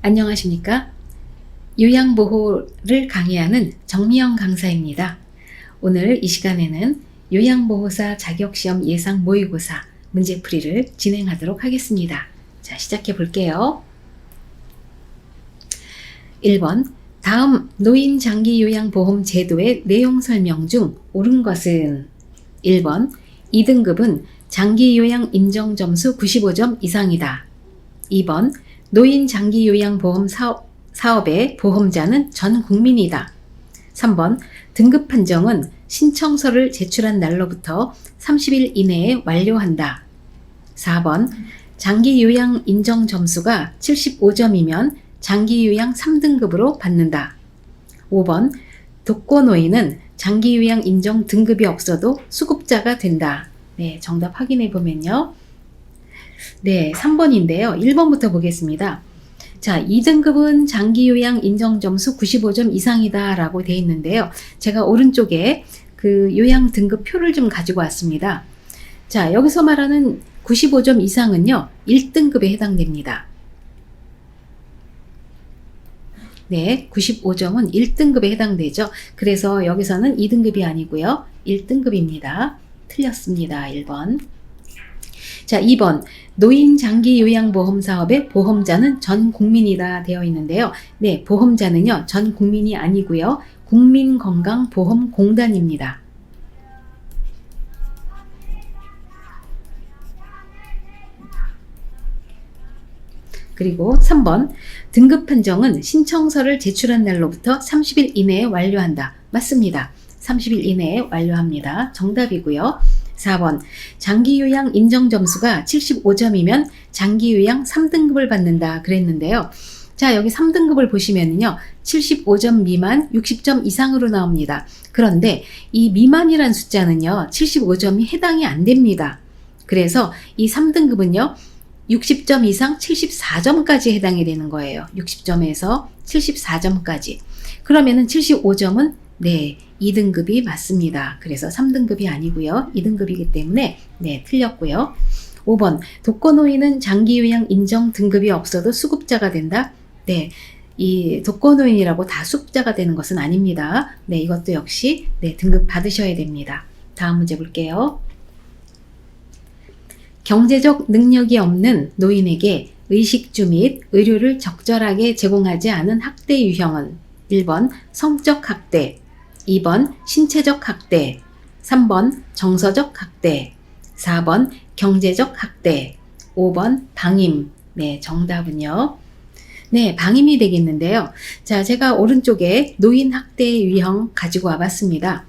안녕하십니까? 요양보호를 강의하는 정미영 강사입니다. 오늘 이 시간에는 요양보호사 자격시험 예상 모의고사 문제풀이를 진행하도록 하겠습니다. 자, 시작해 볼게요. 1번, 다음 노인장기요양보험 제도의 내용 설명 중 옳은 것은 1번, 2등급은 장기요양 인정점수 95점 이상이다. 2번, 노인장기요양보험 사업의 보험자는 전 국민이다. 3번, 등급 판정은 신청서를 제출한 날로부터 30일 이내에 완료한다. 4번, 장기요양 인정 점수가 75점이면 장기요양 3등급으로 받는다. 5번, 독거노인은 장기요양 인정 등급이 없어도 수급자가 된다. 네, 정답 확인해 보면요. 네, 3번인데요. 1번부터 보겠습니다. 자, 2등급은 장기요양 인정점수 95점 이상이다 라고 되어 있는데요. 제가 오른쪽에 그 요양 등급 표를 좀 가지고 왔습니다. 자, 여기서 말하는 95점 이상은요, 1등급에 해당됩니다. 네, 95점은 1등급에 해당되죠. 그래서 여기서는 2등급이 아니고요, 1등급입니다. 틀렸습니다. 1번. 자, 2번, 노인장기요양보험 사업의 보험자는 전 국민이다 되어 있는데요. 네, 보험자는요, 전 국민이 아니고요, 국민건강보험공단입니다. 그리고 3번, 등급 판정은 신청서를 제출한 날로부터 30일 이내에 완료한다. 맞습니다. 30일 이내에 완료합니다. 정답이고요. 4번, 장기요양 인정점수가 75점이면 장기요양 3등급을 받는다 그랬는데요. 자, 여기 3등급을 보시면요, 75점 미만, 60점 이상으로 나옵니다. 그런데 이 미만이란 숫자는요, 75점이 해당이 안 됩니다. 그래서 이 3등급은요, 60점 이상 74점까지 해당이 되는 거예요. 60점에서 74점까지. 그러면은 75점은 네, 2등급이 맞습니다. 그래서 3등급이 아니고요, 2등급이기 때문에 네, 틀렸고요. 5번, 독거노인은 장기요양 인정 등급이 없어도 수급자가 된다. 네, 이 독거노인이라고 다 수급자가 되는 것은 아닙니다. 네, 이것도 역시 네, 등급 받으셔야 됩니다. 다음 문제 볼게요. 경제적 능력이 없는 노인에게 의식주 및 의료를 적절하게 제공하지 않은 학대 유형은 1번 성적 학대, 2번 신체적 학대, 3번 정서적 학대, 4번 경제적 학대, 5번 방임. 네, 정답은요. 네, 방임이 되겠는데요. 자, 제가 오른쪽에 노인 학대 유형 가지고 와봤습니다.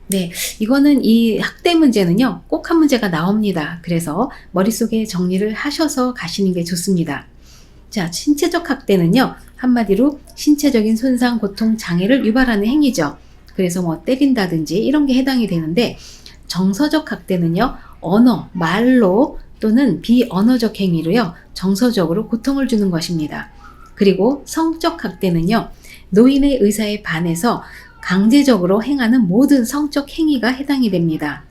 네, 이거는 이 학대 문제는요, 꼭 한 문제가 나옵니다. 그래서 머릿속에 정리를 하셔서 가시는 게 좋습니다. 자, 신체적 학대는요, 한마디로 신체적인 손상, 고통, 장애를 유발하는 행위죠. 그래서 뭐 때린다든지 이런 게 해당이 되는데, 정서적 학대는요, 언어, 말로 또는 비언어적 행위로요, 정서적으로 고통을 주는 것입니다. 그리고 성적 학대는요, 노인의 의사에 반해서 강제적으로 행하는 모든 성적 행위가 해당이 됩니다.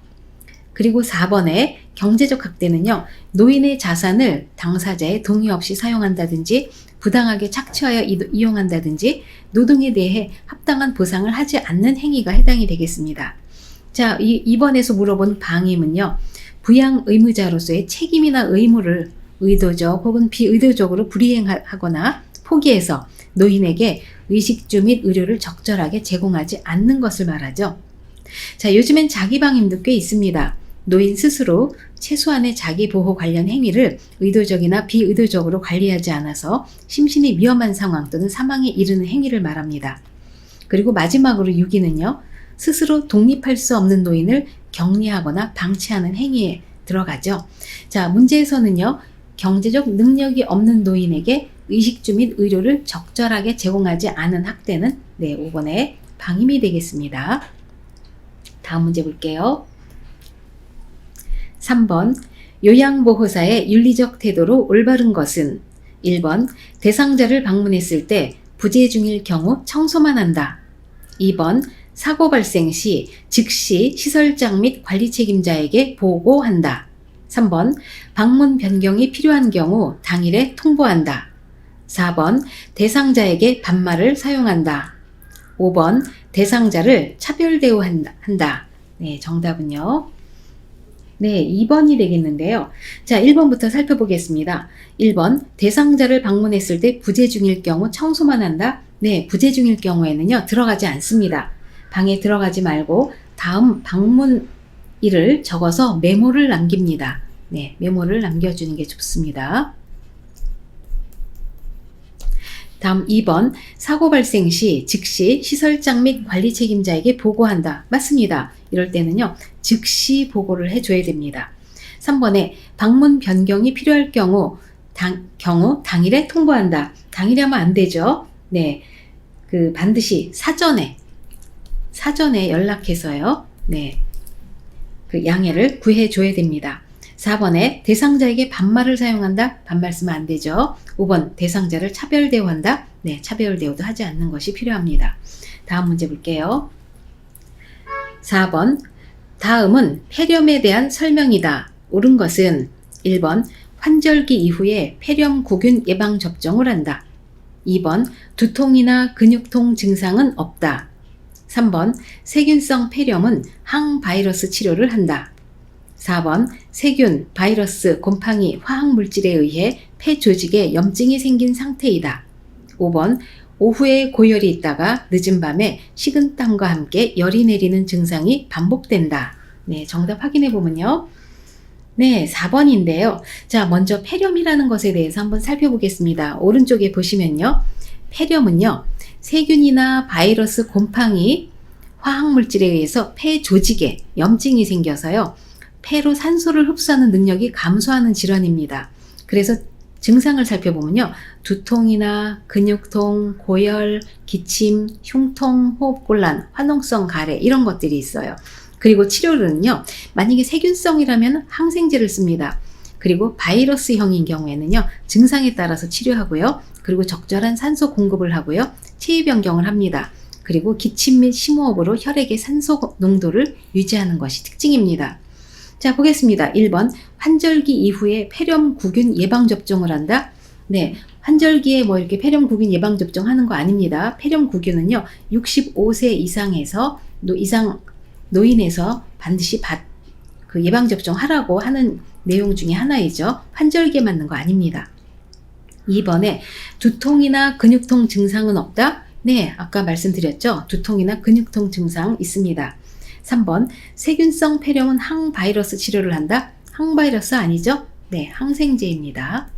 그리고 4번에 경제적 학대는요, 노인의 자산을 당사자의 동의 없이 사용한다든지 부당하게 착취하여 이용한다든지 노동에 대해 합당한 보상을 하지 않는 행위가 해당이 되겠습니다. 자, 이번에서 물어본 방임은요, 부양 의무자로서의 책임이나 의무를 의도적 혹은 비의도적으로 불이행하거나 포기해서 노인에게 의식주 및 의료를 적절하게 제공하지 않는 것을 말하죠. 자, 요즘엔 자기방임도 꽤 있습니다. 노인 스스로 최소한의 자기보호 관련 행위를 의도적이나 비의도적으로 관리하지 않아서 심신이 위험한 상황 또는 사망에 이르는 행위를 말합니다. 그리고 마지막으로 6위는요, 스스로 독립할 수 없는 노인을 격리하거나 방치하는 행위에 들어가죠. 자, 문제에서는요, 경제적 능력이 없는 노인에게 의식주 및 의료를 적절하게 제공하지 않은 학대는 네, 5번에 방임이 되겠습니다. 다음 문제 볼게요. 3번, 요양보호사의 윤리적 태도로 올바른 것은 1번, 대상자를 방문했을 때 부재 중일 경우 청소만 한다. 2번, 사고 발생 시 즉시 시설장 및 관리 책임자에게 보고한다. 3번, 방문 변경이 필요한 경우 당일에 통보한다. 4번 대상자에게 반말을 사용한다. 5번 대상자를 차별 대우한다. 네, 정답은요. 네, 2번이 되겠는데요. 자, 1번부터 살펴보겠습니다. 1번, 대상자를 방문했을 때 부재 중일 경우 청소만 한다. 네, 부재 중일 경우에는요, 들어가지 않습니다. 방에 들어가지 말고 다음 방문일을 적어서 메모를 남깁니다. 네, 메모를 남겨주는 게 좋습니다. 다음 2번, 사고 발생 시 즉시 시설장 및 관리 책임자에게 보고한다. 맞습니다. 이럴 때는요, 즉시 보고를 해줘야 됩니다. 3번에 방문 변경이 필요할 경우 당일에 통보한다. 당일에 하면 안 되죠. 네, 반드시 사전에 연락해서요. 네, 양해를 구해줘야 됩니다. 4번에 대상자에게 반말을 사용한다. 반말 쓰면 안 되죠. 5번 대상자를 차별 대우한다. 네, 차별 대우도 하지 않는 것이 필요합니다. 다음 문제 볼게요. 4번 다음은 폐렴에 대한 설명이다. 옳은 것은 1번 환절기 이후에 폐렴구균 예방접종을 한다. 2번 두통이나 근육통 증상은 없다. 3번 세균성 폐렴은 항바이러스 치료를 한다. 4번 세균, 바이러스, 곰팡이, 화학물질에 의해 폐 조직에 염증이 생긴 상태이다. 5번 오후에 고열이 있다가 늦은 밤에 식은땀과 함께 열이 내리는 증상이 반복된다. 네, 정답 확인해 보면요. 네, 4번인데요. 자, 먼저 폐렴이라는 것에 대해서 한번 살펴보겠습니다. 오른쪽에 보시면요. 폐렴은요, 세균이나 바이러스, 곰팡이, 화학물질에 의해서 폐 조직에 염증이 생겨서요. 폐로 산소를 흡수하는 능력이 감소하는 질환입니다. 그래서 증상을 살펴보면요. 두통이나 근육통, 고열, 기침, 흉통, 호흡곤란, 화농성 가래 이런 것들이 있어요. 그리고 치료는요. 만약에 세균성이라면 항생제를 씁니다. 그리고 바이러스형인 경우에는요. 증상에 따라서 치료하고요. 그리고 적절한 산소 공급을 하고요. 체위 변경을 합니다. 그리고 기침 및 심호흡으로 혈액의 산소 농도를 유지하는 것이 특징입니다. 자, 보겠습니다. 1번 환절기 이후에 폐렴구균 예방접종을 한다. 네, 환절기에 이렇게 폐렴구균 예방접종 하는 거 아닙니다. 폐렴구균은요 65세 이상에서 노인에서 반드시 예방접종 하라고 하는 내용 중에 하나이죠. 환절기에 맞는 거 아닙니다. 2번에 두통이나 근육통 증상은 없다. 네, 아까 말씀드렸죠. 두통이나 근육통 증상 있습니다. 3번 세균성 폐렴은 항바이러스 치료를 한다. 항바이러스 아니죠? 네, 항생제입니다.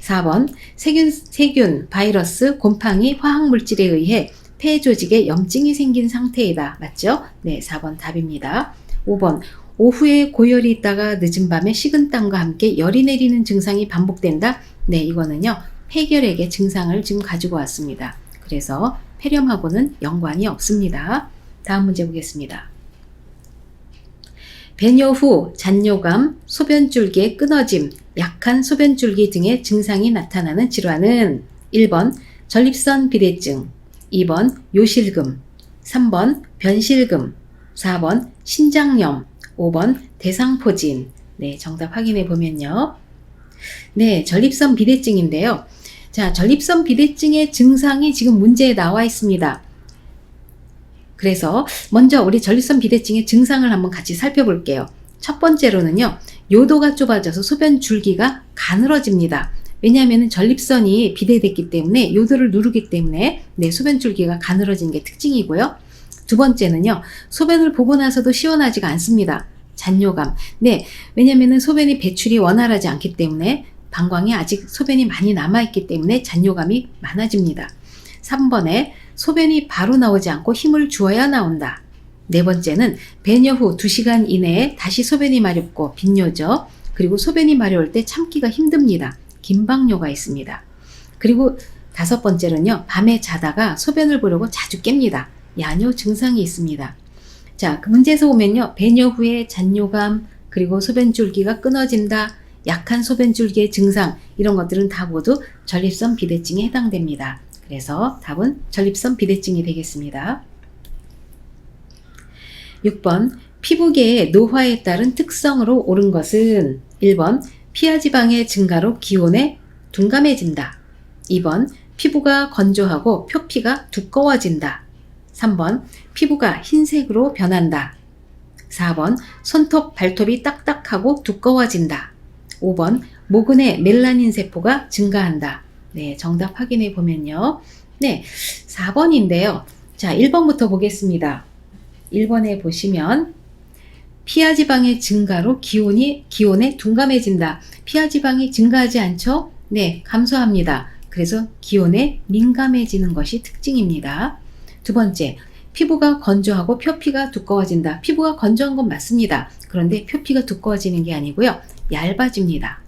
4번 세균, 바이러스, 곰팡이, 화학물질에 의해 폐 조직에 염증이 생긴 상태이다. 맞죠? 네, 4번 답입니다. 5번 오후에 고열이 있다가 늦은 밤에 식은땀과 함께 열이 내리는 증상이 반복된다. 네, 이거는요 폐결핵의 증상을 지금 가지고 왔습니다. 그래서 폐렴하고는 연관이 없습니다. 다음 문제 보겠습니다. 배뇨 후 잔뇨감, 소변줄기의 끊어짐, 약한 소변줄기 등의 증상이 나타나는 질환은 1번 전립선 비대증, 2번 요실금, 3번 변실금, 4번 신장염, 5번 대상포진. 네, 정답 확인해 보면요. 네, 전립선 비대증인데요. 자, 전립선 비대증의 증상이 지금 문제에 나와 있습니다. 그래서 먼저 우리 전립선 비대증의 증상을 한번 같이 살펴볼게요. 첫 번째로는요. 요도가 좁아져서 소변 줄기가 가늘어집니다. 왜냐하면 전립선이 비대됐기 때문에 요도를 누르기 때문에 소변 줄기가 가늘어진 게 특징이고요. 두 번째는요. 소변을 보고 나서도 시원하지가 않습니다. 잔뇨감. 네, 왜냐하면 소변이 배출이 원활하지 않기 때문에 방광에 아직 소변이 많이 남아있기 때문에 잔뇨감이 많아집니다. 3번에 소변이 바로 나오지 않고 힘을 주어야 나온다. 네 번째는 배뇨 후 2시간 이내에 다시 소변이 마렵고 빈뇨죠. 그리고 소변이 마려울 때 참기가 힘듭니다. 긴박뇨가 있습니다. 그리고 5번째는요. 밤에 자다가 소변을 보려고 자주 깹니다. 야뇨 증상이 있습니다. 자, 그 문제에서 보면요. 배뇨 후에 잔뇨감, 그리고 소변줄기가 끊어진다, 약한 소변줄기의 증상, 이런 것들은 다 모두 전립선 비대증에 해당됩니다. 그래서 답은 전립선 비대증이 되겠습니다. 6번 피부계의 노화에 따른 특성으로 옳은 것은 1번 피하지방의 증가로 기온의 둔감해진다. 2번 피부가 건조하고 표피가 두꺼워진다. 3번 피부가 흰색으로 변한다. 4번 손톱, 발톱이 딱딱하고 두꺼워진다. 5번 모근의 멜라닌 세포가 증가한다. 네, 정답 확인해 보면요. 네, 4번인데요. 자, 1번부터 보겠습니다. 1번에 보시면 피하지방의 증가로 기온에 둔감해진다. 피하지방이 증가하지 않죠? 네, 감소합니다. 그래서 기온에 민감해지는 것이 특징입니다. 두 번째, 피부가 건조하고 표피가 두꺼워진다. 피부가 건조한 건 맞습니다. 그런데 표피가 두꺼워지는 게 아니고요. 얇아집니다.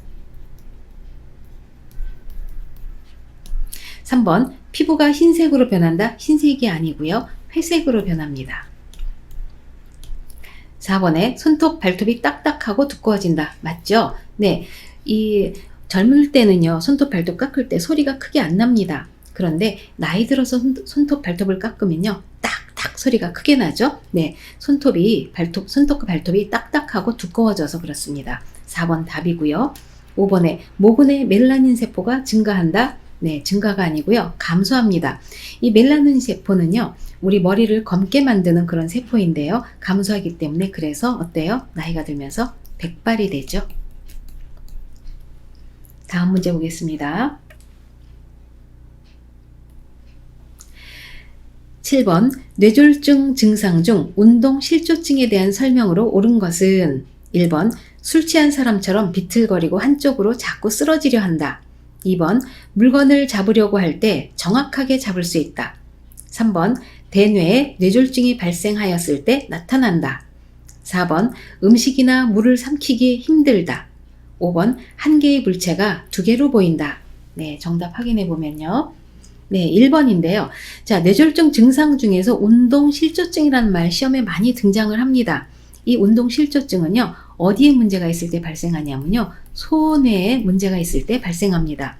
3번, 피부가 흰색으로 변한다. 흰색이 아니고요. 회색으로 변합니다. 4번에 손톱, 발톱이 딱딱하고 두꺼워진다. 맞죠? 네, 이 젊을 때는요. 손톱, 발톱 깎을 때 소리가 크게 안 납니다. 그런데 나이 들어서 손톱, 발톱을 깎으면요. 딱딱 소리가 크게 나죠? 네, 손톱과 발톱이 딱딱하고 두꺼워져서 그렇습니다. 4번 답이고요. 5번에 모근의 멜라닌 세포가 증가한다. 네, 증가가 아니고요. 감소합니다. 이 멜라닌 세포는요. 우리 머리를 검게 만드는 그런 세포인데요. 감소하기 때문에 그래서 어때요? 나이가 들면서 백발이 되죠. 다음 문제 보겠습니다. 7번 뇌졸중 증상 중 운동 실조증에 대한 설명으로 옳은 것은 1번 술 취한 사람처럼 비틀거리고 한쪽으로 자꾸 쓰러지려 한다. 2번 물건을 잡으려고 할 때 정확하게 잡을 수 있다. 3번 대뇌에 뇌졸중이 발생하였을 때 나타난다. 4번 음식이나 물을 삼키기 힘들다. 5번 한 개의 물체가 두 개로 보인다. 네, 정답 확인해 보면요. 네, 1번인데요. 자, 뇌졸중 증상 중에서 운동실조증이라는 말 시험에 많이 등장을 합니다. 이 운동실조증은요, 어디에 문제가 있을 때 발생하냐면요, 소뇌에 문제가 있을 때 발생합니다.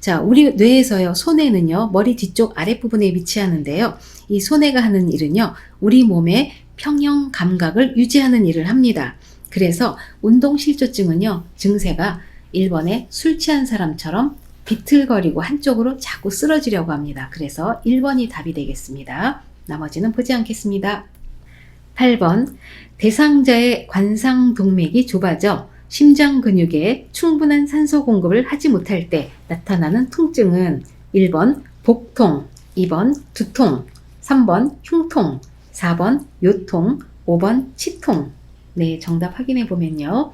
자, 우리 뇌에서요, 소뇌는요, 머리 뒤쪽 아랫부분에 위치하는데요, 이 소뇌가 하는 일은요, 우리 몸의 평형 감각을 유지하는 일을 합니다. 그래서 운동실조증은요, 증세가 1번에 술 취한 사람처럼 비틀거리고 한쪽으로 자꾸 쓰러지려고 합니다. 그래서 1번이 답이 되겠습니다. 나머지는 보지 않겠습니다. 8번 대상자의 관상동맥이 좁아져 심장 근육에 충분한 산소 공급을 하지 못할 때 나타나는 통증은 1번 복통, 2번 두통, 3번 흉통, 4번 요통, 5번 치통. 네, 정답 확인해 보면요.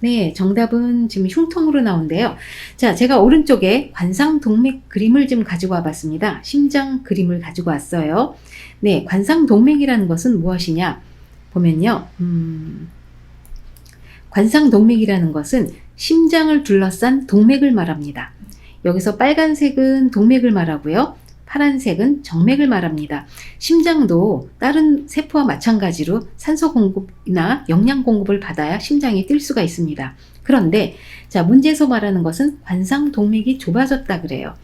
네, 정답은 지금 흉통으로 나온대요. 자, 제가 오른쪽에 관상동맥 그림을 좀 가지고 와봤습니다. 심장 그림을 가지고 왔어요. 네, 관상동맥이라는 것은 무엇이냐? 보면요. 관상동맥이라는 것은 심장을 둘러싼 동맥을 말합니다. 여기서 빨간색은 동맥을 말하고요. 파란색은 정맥을 말합니다. 심장도 다른 세포와 마찬가지로 산소 공급이나 영양 공급을 받아야 심장이 뛸 수가 있습니다. 그런데 자, 문제에서 말하는 것은 관상동맥이 좁아졌다 그래요.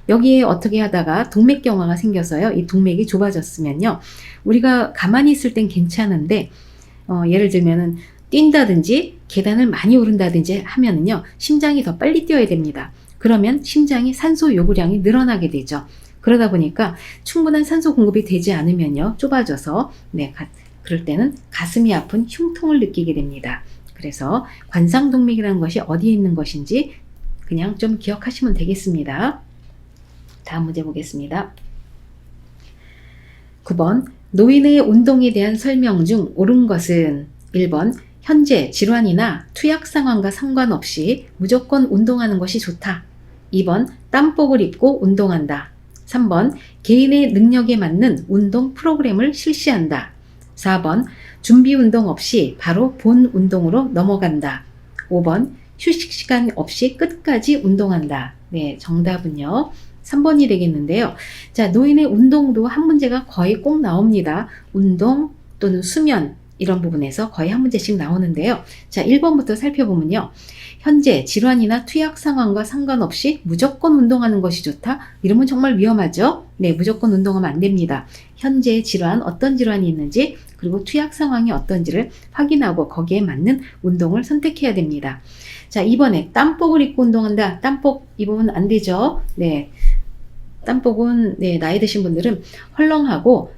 여기에 어떻게 하다가 동맥경화가 생겨서요. 이 동맥이 좁아졌으면요. 우리가 가만히 있을 땐 괜찮은데 예를 들면은 뛴다든지 계단을 많이 오른다든지 하면은요. 심장이 더 빨리 뛰어야 됩니다. 그러면 심장의 산소 요구량이 늘어나게 되죠. 그러다 보니까 충분한 산소 공급이 되지 않으면요. 좁아져서 그럴 때는 가슴이 아픈 흉통을 느끼게 됩니다. 그래서 관상동맥이라는 것이 어디에 있는 것인지 그냥 좀 기억하시면 되겠습니다. 다음 문제 보겠습니다. 9번 노인의 운동에 대한 설명 중 옳은 것은 1번 현재 질환이나 투약 상황과 상관없이 무조건 운동하는 것이 좋다. 2번 땀복을 입고 운동한다. 3번 개인의 능력에 맞는 운동 프로그램을 실시한다. 4번 준비 운동 없이 바로 본 운동으로 넘어간다. 5번 휴식 시간 없이 끝까지 운동한다. 네, 정답은요. 3번이 되겠는데요. 자, 노인의 운동도 한 문제가 거의 꼭 나옵니다. 운동 또는 수면 이런 부분에서 거의 한 문제씩 나오는데요. 자, 1번부터 살펴보면요. 현재 질환이나 투약 상황과 상관없이 무조건 운동하는 것이 좋다? 이러면 정말 위험하죠? 네, 무조건 운동하면 안 됩니다. 현재 질환, 어떤 질환이 있는지, 그리고 투약 상황이 어떤지를 확인하고 거기에 맞는 운동을 선택해야 됩니다. 자, 이번에 땀복을 입고 운동한다. 땀복 입으면 안 되죠. 네. 땀복은 나이 드신 분들은 헐렁하고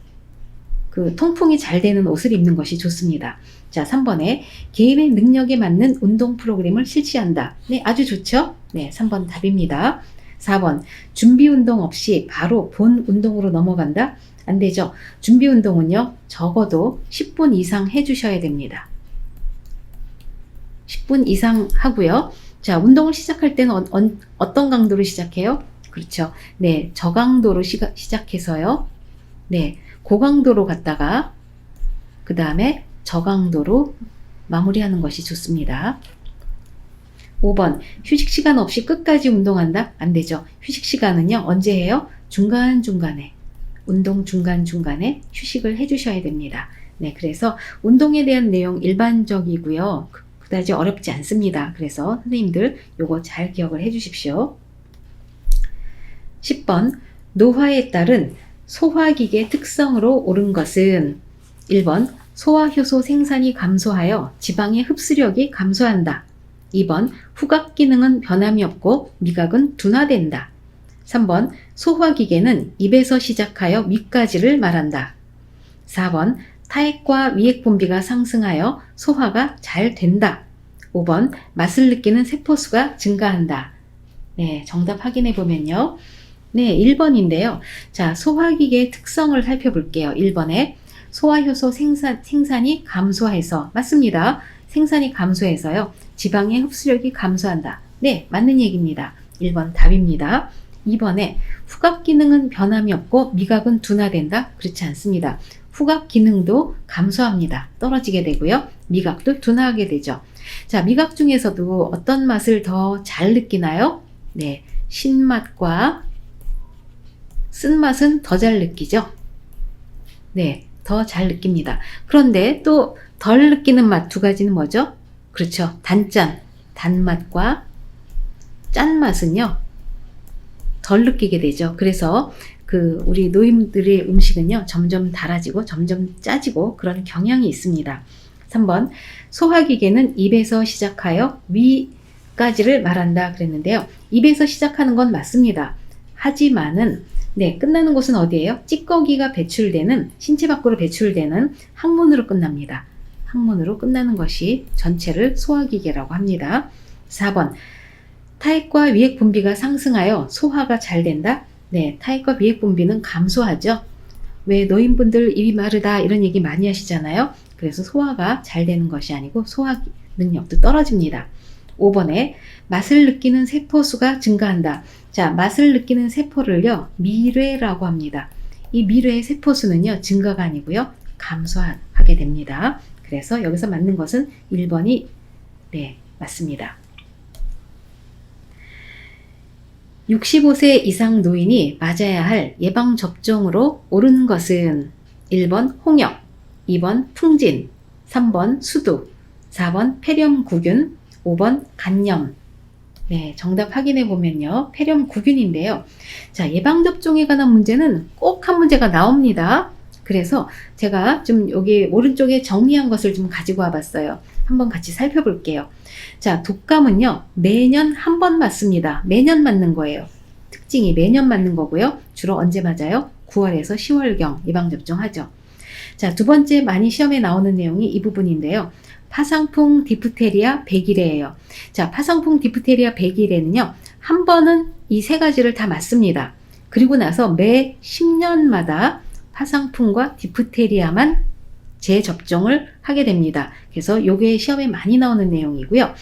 그 통풍이 잘 되는 옷을 입는 것이 좋습니다. 자, 3번에 개인의 능력에 맞는 운동 프로그램을 실시한다. 네, 아주 좋죠? 네, 3번 답입니다. 4번, 준비 운동 없이 바로 본 운동으로 넘어간다? 안 되죠. 준비 운동은요, 적어도 10분 이상 해주셔야 됩니다. 10분 이상 하고요. 자, 운동을 시작할 때는 어떤 강도로 시작해요? 그렇죠. 네, 저강도로 시작해서요. 네, 고강도로 갔다가 그 다음에 저강도로 마무리하는 것이 좋습니다. 5번, 휴식 시간 없이 끝까지 운동한다? 안 되죠. 휴식 시간은요, 언제 해요? 중간중간에. 운동 중간중간에 휴식을 해주셔야 됩니다. 네, 그래서 운동에 대한 내용 일반적이고요. 그다지 어렵지 않습니다. 그래서 선생님들 요거 잘 기억을 해 주십시오. 10번, 노화에 따른 소화기계 특성으로 옳은 것은 1번, 소화효소 생산이 감소하여 지방의 흡수력이 감소한다. 2번, 후각 기능은 변함이 없고 미각은 둔화된다. 3번, 소화기계는 입에서 시작하여 위까지를 말한다. 4번, 타액과 위액 분비가 상승하여 소화가 잘 된다. 5번, 맛을 느끼는 세포수가 증가한다. 네, 정답 확인해 보면요. 네, 1번인데요. 자, 소화기계의 특성을 살펴볼게요. 1번에 소화효소 생산이 감소해서, 맞습니다. 생산이 감소해서요. 지방의 흡수력이 감소한다. 네, 맞는 얘기입니다. 1번 답입니다. 2번에 후각 기능은 변함이 없고 미각은 둔화된다. 그렇지 않습니다. 후각 기능도 감소합니다. 떨어지게 되고요. 미각도 둔화하게 되죠. 자, 미각 중에서도 어떤 맛을 더 잘 느끼나요? 네, 신맛과 쓴맛은 더 잘 느끼죠. 네, 더 잘 느낍니다. 그런데 또 덜 느끼는 맛 두 가지는 뭐죠? 그렇죠. 단맛과 짠맛은요, 덜 느끼게 되죠. 그래서 우리 노인들의 음식은요, 점점 달아지고 점점 짜지고 그런 경향이 있습니다. 3번, 소화기계는 입에서 시작하여 위까지를 말한다 그랬는데요. 입에서 시작하는 건 맞습니다. 하지만은 네, 끝나는 곳은 어디예요? 찌꺼기가 배출되는, 신체 밖으로 배출되는 항문으로 끝납니다. 항문으로 끝나는 것이 전체를 소화기계라고 합니다. 4번, 타액과 위액 분비가 상승하여 소화가 잘 된다? 네, 타액과 위액 분비는 감소하죠. 왜 노인분들 입이 마르다 이런 얘기 많이 하시잖아요. 그래서 소화가 잘 되는 것이 아니고 소화 능력도 떨어집니다. 5번에 맛을 느끼는 세포수가 증가한다. 자, 맛을 느끼는 세포를요, 미뢰라고 합니다. 이 미뢰의 세포수는요, 증가가 아니고요, 감소하게 됩니다. 그래서 여기서 맞는 것은 1번이 네, 맞습니다. 65세 이상 노인이 맞아야 할 예방접종으로 옳은 것은 1번 홍역, 2번 풍진, 3번 수두, 4번 폐렴구균, 5번 간염. 네, 정답 확인해 보면요. 폐렴구균인데요. 자, 예방접종에 관한 문제는 꼭 한 문제가 나옵니다. 그래서 제가 좀 여기 오른쪽에 정리한 것을 좀 가지고 와봤어요. 한번 같이 살펴볼게요. 자, 독감은요, 매년 한 번 맞습니다. 매년 맞는 거예요. 특징이 매년 맞는 거고요. 주로 언제 맞아요? 9월에서 10월경 예방접종 하죠. 자, 두 번째 많이 시험에 나오는 내용이 이 부분인데요. 파상풍 디프테리아 100일에예요. 자, 파상풍 디프테리아 100일에는요, 한 번은 이 세 가지를 다 맞습니다. 그리고 나서 매 10년마다 파상풍과 디프테리아만 재접종을 하게 됩니다. 그래서 요게 시험에 많이 나오는 내용이고요.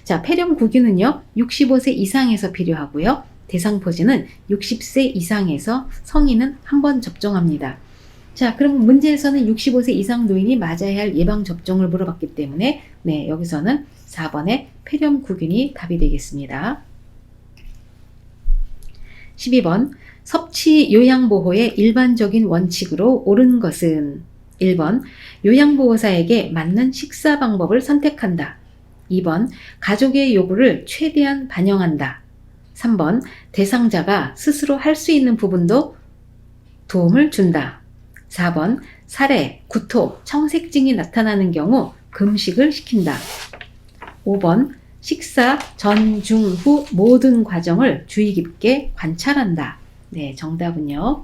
자, 폐렴구균은요, 65세 이상에서 필요하고요. 대상포진은 60세 이상에서 성인은 한 번 접종합니다. 자, 그럼 문제에서는 65세 이상 노인이 맞아야 할 예방접종을 물어봤기 때문에 네, 여기서는 4번의 폐렴구균이 답이 되겠습니다. 12번, 섭취 요양보호의 일반적인 원칙으로 옳은 것은 1번, 요양보호사에게 맞는 식사 방법을 선택한다. 2번, 가족의 요구를 최대한 반영한다. 3번, 대상자가 스스로 할 수 있는 부분도 도움을 준다. 4번 살해, 구토, 청색증이 나타나는 경우 금식을 시킨다. 5번 식사 전, 중, 후 모든 과정을 주의 깊게 관찰한다. 네, 정답은요.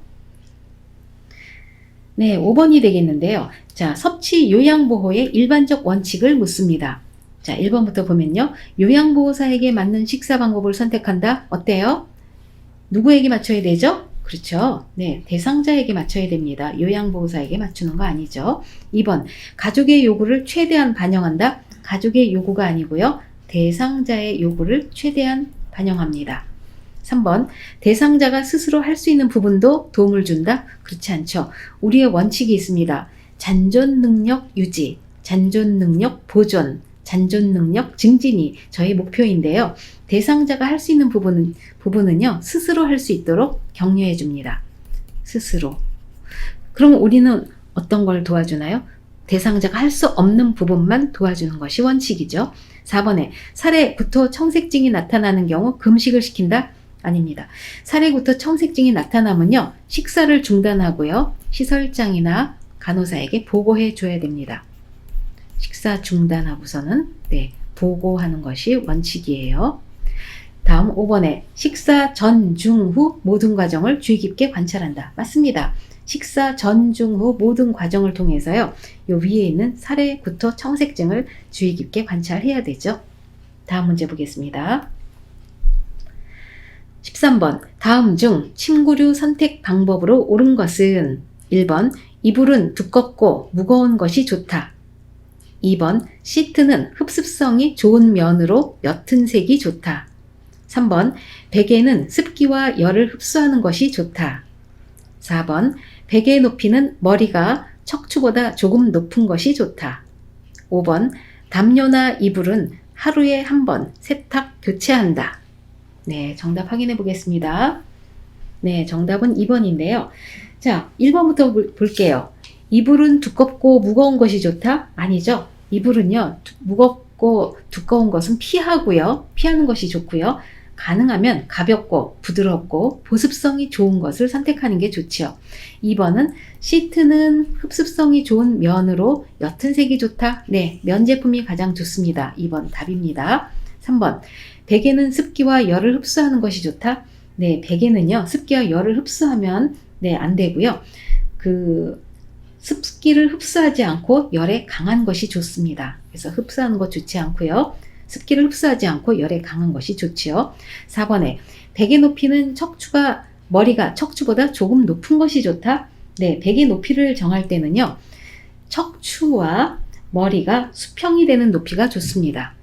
네, 5번이 되겠는데요. 자, 섭취 요양보호의 일반적 원칙을 묻습니다. 자, 1번부터 보면요. 요양보호사에게 맞는 식사 방법을 선택한다. 어때요? 누구에게 맞춰야 되죠? 그렇죠. 네, 대상자에게 맞춰야 됩니다. 요양보호사에게 맞추는 거 아니죠. 2번, 가족의 요구를 최대한 반영한다. 가족의 요구가 아니고요. 대상자의 요구를 최대한 반영합니다. 3번, 대상자가 스스로 할 수 있는 부분도 도움을 준다? 그렇지 않죠. 우리의 원칙이 있습니다. 잔존 능력 유지, 잔존 능력 보존, 잔존 능력 증진이 저희 목표인데요. 대상자가 할 수 있는 부분은요, 스스로 할 수 있도록 격려해 줍니다. 스스로. 그럼 우리는 어떤 걸 도와주나요? 대상자가 할 수 없는 부분만 도와주는 것이 원칙이죠. 4번에 살해부터 청색증이 나타나는 경우 금식을 시킨다? 아닙니다. 살해부터 청색증이 나타나면요, 식사를 중단하고요, 시설장이나 간호사에게 보고해 줘야 됩니다. 식사 중단하고서는 보고하는 것이 원칙이에요. 다음 5번에 식사 전, 중, 후 모든 과정을 주의 깊게 관찰한다. 맞습니다. 식사 전, 중, 후 모든 과정을 통해서요, 요 위에 있는 살해, 구토, 청색증을 주의 깊게 관찰해야 되죠. 다음 문제 보겠습니다. 13번 다음 중 침구류 선택 방법으로 옳은 것은 1번 이불은 두껍고 무거운 것이 좋다. 2번 시트는 흡습성이 좋은 면으로 옅은 색이 좋다. 3번 베개는 습기와 열을 흡수하는 것이 좋다. 4번 베개 높이는 머리가 척추보다 조금 높은 것이 좋다. 5번 담요나 이불은 하루에 한 번 세탁 교체한다. 네, 정답 확인해 보겠습니다. 네, 정답은 2번인데요. 자, 1번부터 볼게요. 이불은 두껍고 무거운 것이 좋다? 아니죠. 이불은요, 무겁고 두꺼운 것은 피하고요. 피하는 것이 좋고요. 가능하면 가볍고 부드럽고 보습성이 좋은 것을 선택하는 게 좋죠. 2번은 시트는 흡습성이 좋은 면으로 옅은 색이 좋다? 네, 면 제품이 가장 좋습니다. 2번 답입니다. 3번 베개는 습기와 열을 흡수하는 것이 좋다? 네, 베개는요, 습기와 열을 흡수하면 안 되고요. 습기를 흡수하지 않고 열에 강한 것이 좋습니다. 그래서 흡수하는 것 좋지 않고요. 습기를 흡수하지 않고 열에 강한 것이 좋지요. 4번에 베개 높이는 머리가 척추보다 조금 높은 것이 좋다? 네, 베개 높이를 정할 때는요, 척추와 머리가 수평이 되는 높이가 좋습니다.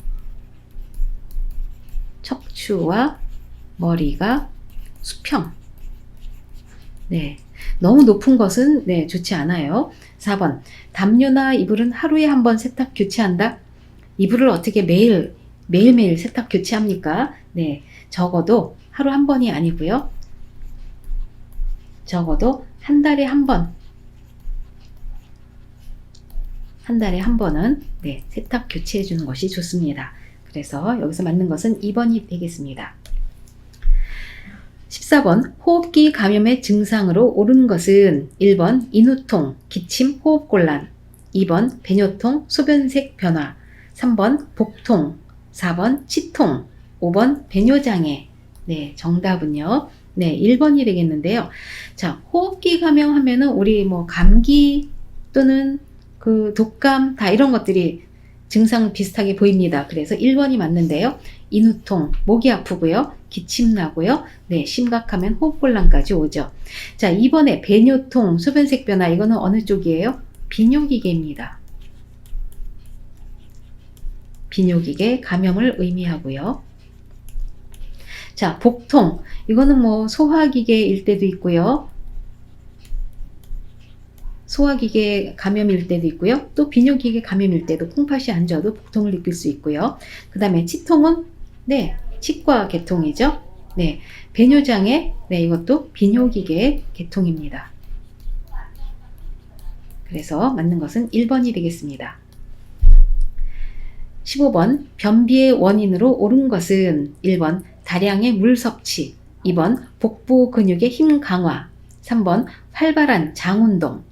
척추와 머리가 수평. 네, 너무 높은 것은 좋지 않아요. 4번 담요나 이불은 하루에 한 번 세탁 교체한다. 이불을 어떻게 매일매일 세탁 교체합니까? 네, 적어도 하루 한 번이 아니고요. 적어도 한 달에 한 번. 한 달에 한 번은 세탁 교체해 주는 것이 좋습니다. 그래서 여기서 맞는 것은 2번이 되겠습니다. 14번 호흡기 감염의 증상으로 옳은 것은 1번 인후통, 기침, 호흡곤란, 2번 배뇨통, 소변색 변화, 3번 복통, 4번 치통, 5번 배뇨장애. 네, 정답은요. 1번이 되겠는데요. 자, 호흡기 감염하면은 우리 감기 또는 독감 다 이런 것들이 증상 비슷하게 보입니다. 그래서 1번이 맞는데요. 인후통, 목이 아프고요. 기침 나고요. 심각하면 호흡곤란까지 오죠. 자, 2번에 배뇨통, 소변색 변화, 이거는 어느 쪽이에요? 비뇨기계입니다. 비뇨기계 감염을 의미하고요. 자, 복통, 이거는 소화기계일 때도 있고요. 소화기계 감염일 때도 있고요. 또 비뇨기계 감염일 때도 콩팥이 안 좋아도 복통을 느낄 수 있고요. 그 다음에 치통은 치과 계통이죠. 배뇨장애, 이것도 비뇨기계 계통입니다. 그래서 맞는 것은 1번이 되겠습니다. 15번 변비의 원인으로 옳은 것은 1번 다량의 물 섭취, 2번 복부 근육의 힘 강화, 3번 활발한 장운동,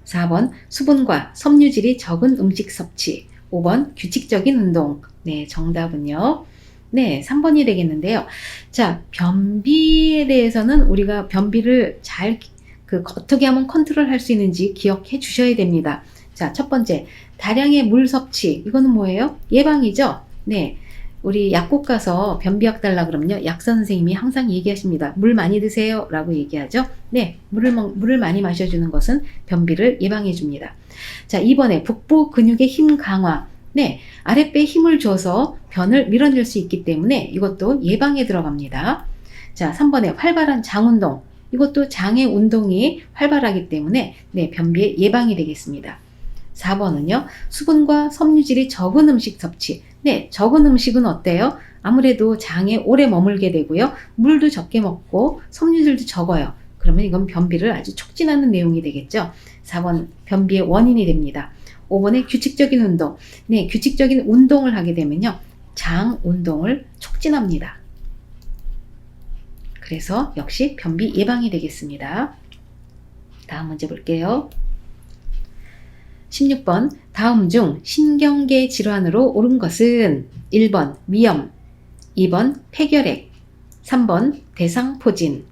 4번 수분과 섬유질이 적은 음식 섭취. 5번 규칙적인 운동. 네, 정답은요. 네, 3번이 되겠는데요. 자, 변비에 대해서는 우리가 변비를 잘 어떻게 하면 컨트롤할 수 있는지 기억해 주셔야 됩니다. 자, 첫 번째, 다량의 물 섭취. 이거는 뭐예요? 예방이죠? 네. 우리 약국 가서 변비약 달라 그러면요, 약사 선생님이 항상 얘기하십니다. 물 많이 드세요 라고 얘기하죠. 네, 물을 많이 마셔주는 것은 변비를 예방해 줍니다. 자, 2번에 북부 근육의 힘 강화. 네, 아랫배에 힘을 줘서 변을 밀어낼 수 있기 때문에 이것도 예방에 들어갑니다. 자, 3번에 활발한 장운동. 이것도 장의 운동이 활발하기 때문에 네, 변비의 예방이 되겠습니다. 4번은요, 수분과 섬유질이 적은 음식 섭취. 네, 적은 음식은 어때요? 아무래도 장에 오래 머물게 되고요. 물도 적게 먹고 섬유질도 적어요. 그러면 이건 변비를 아주 촉진하는 내용이 되겠죠. 4번 변비의 원인이 됩니다. 5번에 규칙적인 운동. 네, 규칙적인 운동을 하게 되면요, 장 운동을 촉진합니다. 그래서 역시 변비 예방이 되겠습니다. 다음 문제 볼게요. 16번 다음 중 신경계 질환으로 옳은 것은 1번 위염, 2번 폐결핵, 3번 대상포진,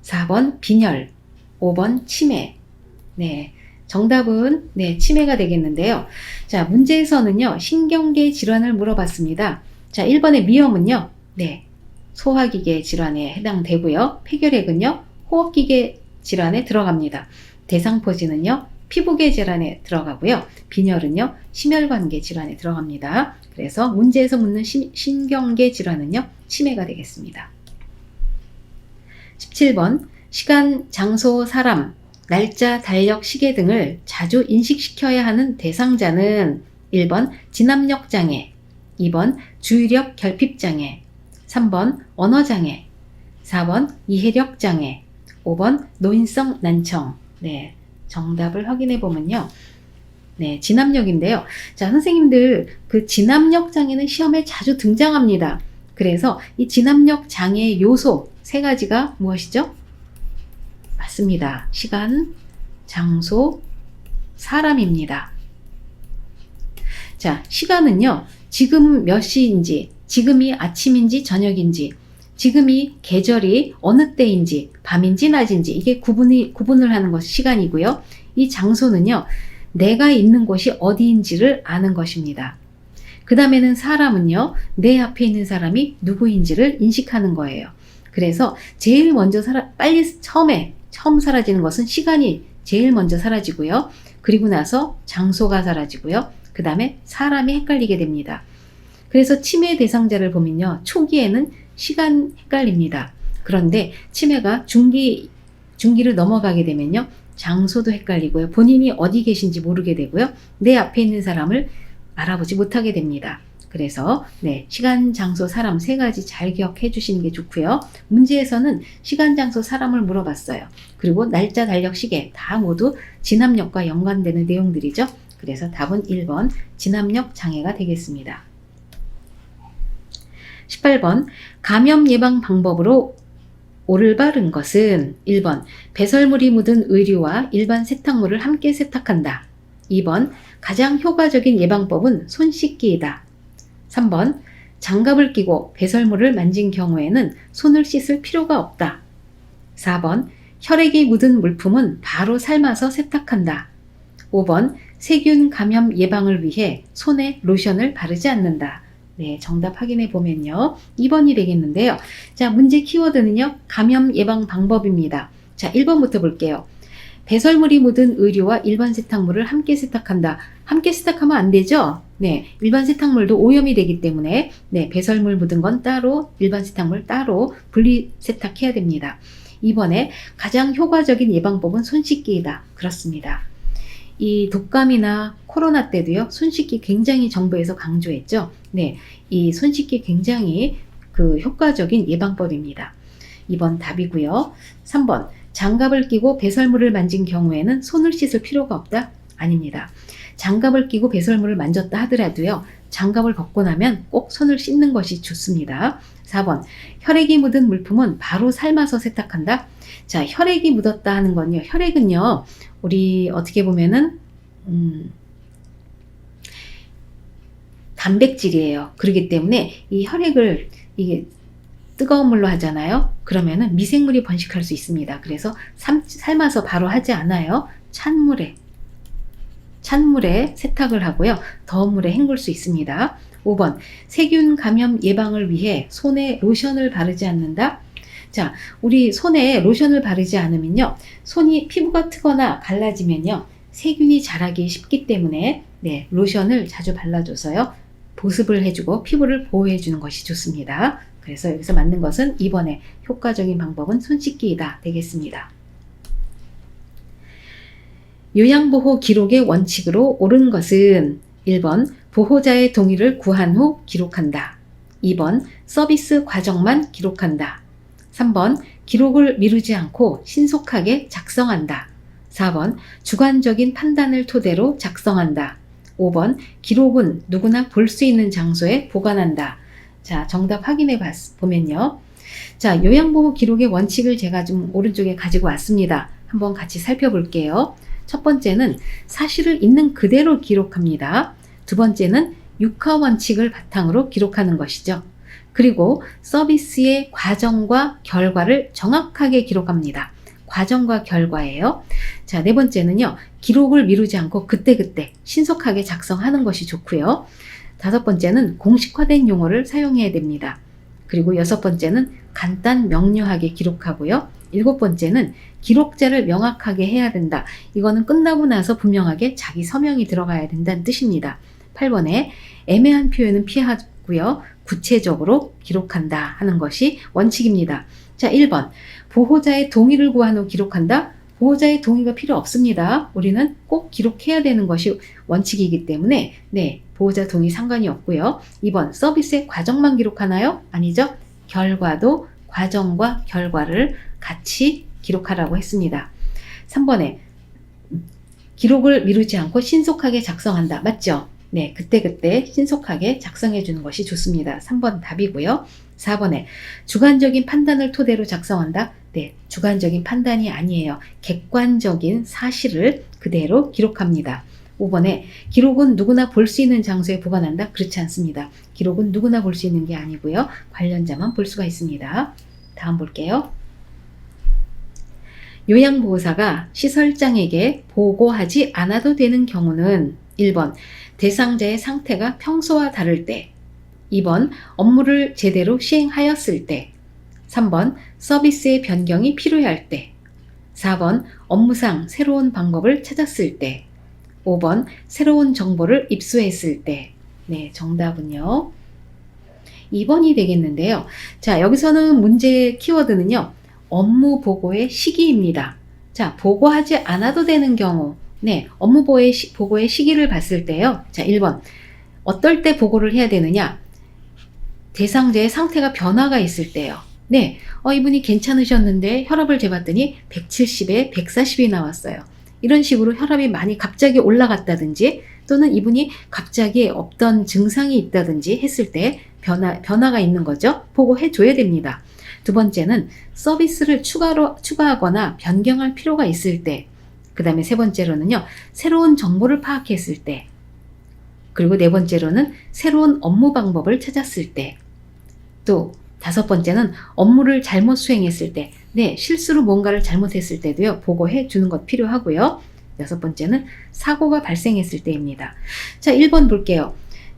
4번 빈혈, 5번 치매. 네, 정답은 네, 치매가 되겠는데요. 자, 문제에서는요, 신경계 질환을 물어봤습니다. 자, 1번의 위염은요, 네, 소화기계 질환에 해당되고요. 폐결핵은요, 호흡기계 질환에 들어갑니다. 대상포진은요, 피부계 질환에 들어가고요. 빈혈은요, 심혈관계 질환에 들어갑니다. 그래서 문제에서 묻는 신경계 질환은요, 치매가 되겠습니다. 17번 시간, 장소, 사람, 날짜, 달력, 시계 등을 자주 인식시켜야 하는 대상자는 1번 진압력 장애, 2번 주의력 결핍 장애, 3번 언어 장애, 4번 이해력 장애, 5번 노인성 난청. 네, 정답을 확인해 보면요, 네, 진압력인데요. 자, 선생님들 그 진압력 장애는 시험에 자주 등장합니다. 그래서 이 진압력 장애의 요소 3가지가 무엇이죠? 맞습니다. 시간, 장소, 사람입니다. 자, 시간은요, 지금 몇 시인지, 지금이 아침인지 저녁인지, 지금이 계절이 어느 때인지, 밤인지 낮인지, 이게 구분을 하는 것이 시간이고요. 이 장소는요, 내가 있는 곳이 어디인지를 아는 것입니다. 그 다음에는 사람은요, 내 앞에 있는 사람이 누구인지를 인식하는 거예요. 그래서 제일 먼저 처음 사라지는 것은 시간이 제일 먼저 사라지고요. 그리고 나서 장소가 사라지고요. 그 다음에 사람이 헷갈리게 됩니다. 그래서 치매 대상자를 보면요, 초기에는 시간 헷갈립니다. 그런데 치매가 중기를 넘어가게 되면요, 장소도 헷갈리고요. 본인이 어디 계신지 모르게 되고요. 내 앞에 있는 사람을 알아보지 못하게 됩니다. 그래서 네, 시간, 장소, 사람 3가지 잘 기억해 주시는 게 좋고요. 문제에서는 시간, 장소, 사람을 물어봤어요. 그리고 날짜, 달력, 시계 다 모두 진압력과 연관되는 내용들이죠. 그래서 답은 1번 진압력 장애가 되겠습니다. 18번 감염 예방 방법으로 올바른 것은 1번 배설물이 묻은 의류와 일반 세탁물을 함께 세탁한다. 2번 가장 효과적인 예방법은 손 씻기이다. 3번 장갑을 끼고 배설물을 만진 경우에는 손을 씻을 필요가 없다. 4번 혈액이 묻은 물품은 바로 삶아서 세탁한다. 5번 세균 감염 예방을 위해 손에 로션을 바르지 않는다. 네, 정답 확인해 보면요, 2번이 되겠는데요. 자, 문제 키워드는요, 감염 예방 방법입니다. 자, 1번부터 볼게요. 배설물이 묻은 의류와 일반 세탁물을 함께 세탁한다. 함께 세탁하면 안 되죠? 네, 일반 세탁물도 오염이 되기 때문에 네, 배설물 묻은 건 따로, 일반 세탁물 따로 분리 세탁해야 됩니다. 2번에 가장 효과적인 예방법은 손 씻기이다. 그렇습니다. 이 독감이나 코로나 때도요, 손 씻기 굉장히 정부에서 강조했죠. 네, 이 손 씻기 굉장히 효과적인 예방법입니다. 2번 답이고요. 3번 장갑을 끼고 배설물을 만진 경우에는 손을 씻을 필요가 없다? 아닙니다. 장갑을 끼고 배설물을 만졌다 하더라도요, 장갑을 벗고 나면 꼭 손을 씻는 것이 좋습니다. 4번 혈액이 묻은 물품은 바로 삶아서 세탁한다. 자, 혈액이 묻었다 하는 건요. 혈액은요. 우리 어떻게 보면은 단백질이에요. 그렇기 때문에 이 혈액을 이게 뜨거운 물로 하잖아요. 그러면은 미생물이 번식할 수 있습니다. 그래서 삶아서 바로 하지 않아요. 찬물에 세탁을 하고요. 더운 물에 헹굴 수 있습니다. 5번 세균 감염 예방을 위해 손에 로션을 바르지 않는다. 자, 우리 손에 로션을 바르지 않으면요. 손이 피부가 트거나 갈라지면요. 세균이 자라기 쉽기 때문에 네, 로션을 자주 발라줘서요. 보습을 해주고 피부를 보호해주는 것이 좋습니다. 그래서 여기서 맞는 것은 2번에 효과적인 방법은 손 씻기이다 되겠습니다. 요양보호 기록의 원칙으로 옳은 것은 1번 보호자의 동의를 구한 후 기록한다. 2번 서비스 과정만 기록한다. 3번 기록을 미루지 않고 신속하게 작성한다. 4번 주관적인 판단을 토대로 작성한다. 5번 기록은 누구나 볼 수 있는 장소에 보관한다. 자, 정답 확인해 보면요. 자, 요양보호 기록의 원칙을 제가 좀 오른쪽에 가지고 왔습니다. 한번 같이 살펴볼게요. 첫 번째는 사실을 있는 그대로 기록합니다. 두 번째는 육하 원칙을 바탕으로 기록하는 것이죠. 그리고 서비스의 과정과 결과를 정확하게 기록합니다. 과정과 결과예요. 자, 네 번째는요. 기록을 미루지 않고 그때그때 신속하게 작성하는 것이 좋고요. 다섯 번째는 공식화된 용어를 사용해야 됩니다. 그리고 여섯 번째는 간단 명료하게 기록하고요. 일곱 번째는 기록자를 명확하게 해야 된다. 이거는 끝나고 나서 분명하게 자기 서명이 들어가야 된다는 뜻입니다. 8번에 애매한 표현은 피하고요. 구체적으로 기록한다 하는 것이 원칙입니다. 자, 1번 보호자의 동의를 구한 후 기록한다. 보호자의 동의가 필요 없습니다. 우리는 꼭 기록해야 되는 것이 원칙이기 때문에 네, 보호자 동의 상관이 없고요. 2번 서비스의 과정만 기록하나요? 아니죠. 결과도 과정과 결과를 같이 기록하라고 했습니다. 3번에 기록을 미루지 않고 신속하게 작성한다. 맞죠? 네, 그때그때 신속하게 작성해 주는 것이 좋습니다. 3번 답이고요. 4번에 주관적인 판단을 토대로 작성한다. 네, 주관적인 판단이 아니에요. 객관적인 사실을 그대로 기록합니다. 5번에 기록은 누구나 볼 수 있는 장소에 보관한다. 그렇지 않습니다. 기록은 누구나 볼 수 있는 게 아니고요. 관련자만 볼 수가 있습니다. 다음 볼게요. 요양보호사가 시설장에게 보고하지 않아도 되는 경우는 1번 대상자의 상태가 평소와 다를 때, 2번 업무를 제대로 시행하였을 때, 3번 서비스의 변경이 필요할 때, 4번 업무상 새로운 방법을 찾았을 때, 5번 새로운 정보를 입수했을 때. 네, 정답은요 2번이 되겠는데요. 자, 여기서는 문제 키워드는요 업무 보고의 시기입니다. 자, 보고하지 않아도 되는 경우, 네, 업무 보고의 시기를 봤을 때요. 자, 1번 어떨 때 보고를 해야 되느냐? 대상자의 상태가 변화가 있을 때요. 네, 이분이 괜찮으셨는데 혈압을 재봤더니 170에 140이 나왔어요. 이런 식으로 혈압이 많이 갑자기 올라갔다든지 또는 이분이 갑자기 없던 증상이 있다든지 했을 때 변화가 있는 거죠. 보고해 줘야 됩니다. 두 번째는 서비스를 추가하거나 변경할 필요가 있을 때, 그 다음에 세 번째로는요, 새로운 정보를 파악했을 때, 그리고 네 번째로는 새로운 업무 방법을 찾았을 때, 또 다섯 번째는 업무를 잘못 수행했을 때, 네, 실수로 뭔가를 잘못했을 때도요, 보고해 주는 것 필요하고요. 여섯 번째는 사고가 발생했을 때입니다. 자, 1번 볼게요.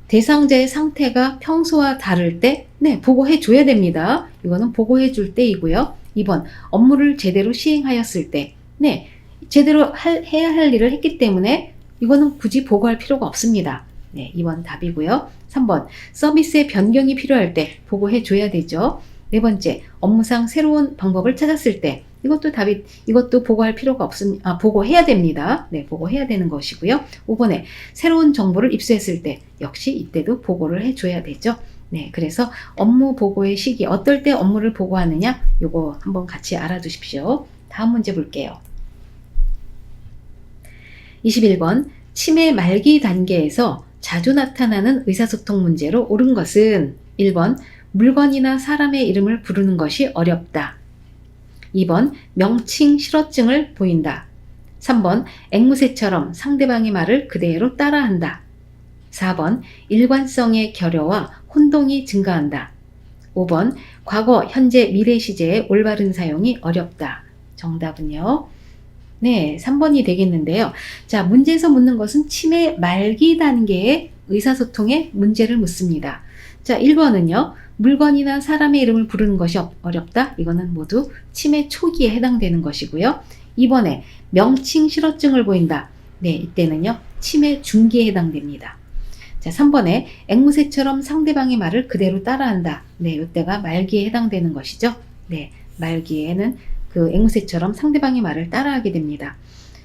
대상자의 상태가 평소와 다를 때, 네, 보고해 줘야 됩니다. 이거는 보고해 줄 때이고요. 2번, 업무를 제대로 시행하였을 때, 네, 제대로 해야 할 일을 했기 때문에 이거는 굳이 보고할 필요가 없습니다. 네, 2번 답이고요. 3번, 서비스의 변경이 필요할 때 보고해 줘야 되죠. 네 번째, 업무상 새로운 방법을 찾았을 때, 이것도 보고할 필요가 보고해야 됩니다. 네, 보고해야 되는 것이고요. 5번에 새로운 정보를 입수했을 때, 역시 이때도 보고를 해줘야 되죠. 네, 그래서 업무 보고의 시기, 어떨 때 업무를 보고하느냐, 요거 한번 같이 알아두십시오. 다음 문제 볼게요. 21번, 치매 말기 단계에서 자주 나타나는 의사소통 문제로 옳은 것은 1번, 물건이나 사람의 이름을 부르는 것이 어렵다. 2번 명칭 실어증을 보인다. 3번 앵무새처럼 상대방의 말을 그대로 따라한다. 4번 일관성의 결여와 혼동이 증가한다. 5번 과거, 현재, 미래 시제의 올바른 사용이 어렵다. 정답은요. 네, 3번이 되겠는데요. 자, 문제에서 묻는 것은 치매 말기 단계의 의사소통에 문제를 묻습니다. 자, 1번은요. 물건이나 사람의 이름을 부르는 것이 어렵다. 이거는 모두 치매 초기에 해당되는 것이고요. 2번에 명칭 실어증을 보인다. 네, 이때는요. 치매 중기에 해당됩니다. 자, 3번에 앵무새처럼 상대방의 말을 그대로 따라한다. 네, 이때가 말기에 해당되는 것이죠. 네, 말기에는 그 앵무새처럼 상대방의 말을 따라하게 됩니다.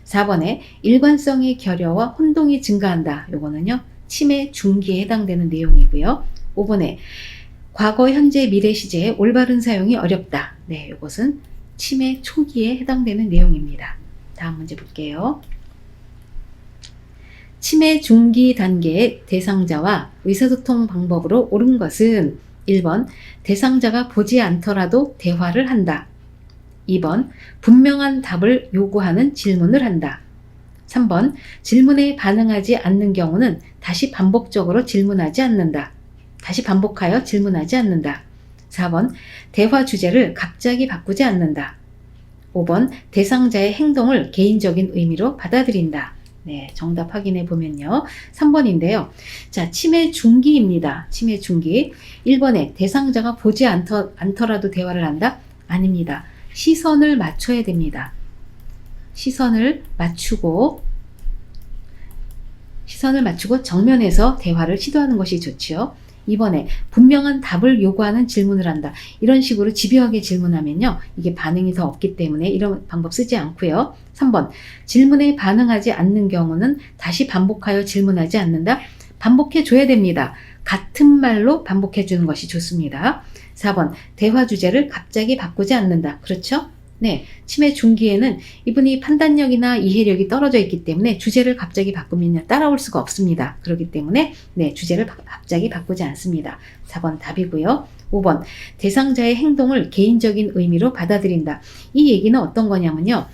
4번에 일관성의 결여와 혼동이 증가한다. 요거는요. 치매 중기에 해당되는 내용이고요. 5번에 과거, 현재, 미래 시제의 올바른 사용이 어렵다. 네, 이것은 치매 초기에 해당되는 내용입니다. 다음 문제 볼게요. 치매 중기 단계의 대상자와 의사소통 방법으로 옳은 것은 1번 대상자가 보지 않더라도 대화를 한다. 2번 분명한 답을 요구하는 질문을 한다. 3번 질문에 반응하지 않는 경우는 다시 반복적으로 질문하지 않는다. 다시 반복하여 질문하지 않는다. 4번 대화 주제를 갑자기 바꾸지 않는다. 5번 대상자의 행동을 개인적인 의미로 받아들인다. 네, 정답 확인해 보면요. 3번인데요. 자, 치매 중기입니다. 치매 중기. 1번에 대상자가 보지 않더라도 대화를 한다? 아닙니다. 시선을 맞춰야 됩니다. 시선을 맞추고 정면에서 대화를 시도하는 것이 좋지요. 2번에 분명한 답을 요구하는 질문을 한다. 이런 식으로 집요하게 질문하면요. 이게 반응이 더 없기 때문에 이런 방법 쓰지 않고요. 3번 질문에 반응하지 않는 경우는 다시 반복하여 질문하지 않는다. 반복해 줘야 됩니다. 같은 말로 반복해 주는 것이 좋습니다. 4번 대화 주제를 갑자기 바꾸지 않는다. 그렇죠? 네, 치매 중기에는 이분이 판단력이나 이해력이 떨어져 있기 때문에 주제를 갑자기 바꾸면 따라올 수가 없습니다. 그렇기 때문에 네, 주제를 갑자기 바꾸지 않습니다. 4번 답이고요. 5번 대상자의 행동을 개인적인 의미로 받아들인다. 이 얘기는 어떤 거냐면요.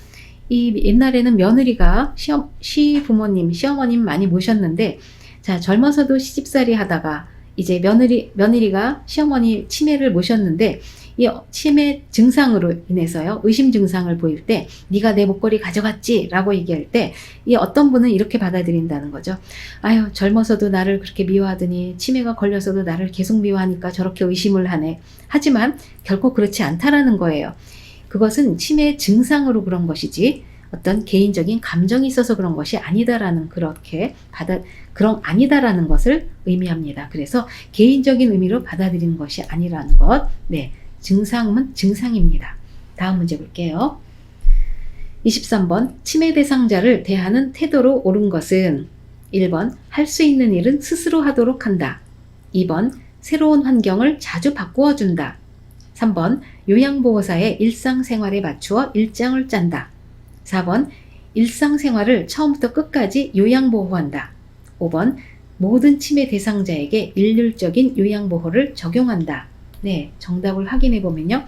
이 옛날에는 며느리가 시부모님, 시어머님 많이 모셨는데 자, 젊어서도 시집살이 하다가 이제 며느리가 시어머니 치매를 모셨는데 이 치매 증상으로 인해서요. 의심 증상을 보일 때 네가 내 목걸이 가져갔지? 라고 얘기할 때 이 어떤 분은 이렇게 받아들인다는 거죠. 아유, 젊어서도 나를 그렇게 미워하더니 치매가 걸려서도 나를 계속 미워하니까 저렇게 의심을 하네. 하지만 결코 그렇지 않다라는 거예요. 그것은 치매 증상으로 그런 것이지 어떤 개인적인 감정이 있어서 그런 것이 아니다라는 아니다라는 것을 의미합니다. 그래서 개인적인 의미로 받아들이는 것이 아니라는 것. 네. 증상은 증상입니다. 다음 문제 볼게요. 23번 치매 대상자를 대하는 태도로 옳은 것은 1번 할 수 있는 일은 스스로 하도록 한다. 2번 새로운 환경을 자주 바꾸어 준다. 3번 요양보호사의 일상생활에 맞추어 일정을 짠다. 4번 일상생활을 처음부터 끝까지 요양보호한다. 5번 모든 치매 대상자에게 일률적인 요양보호를 적용한다. 네, 정답을 확인해 보면요.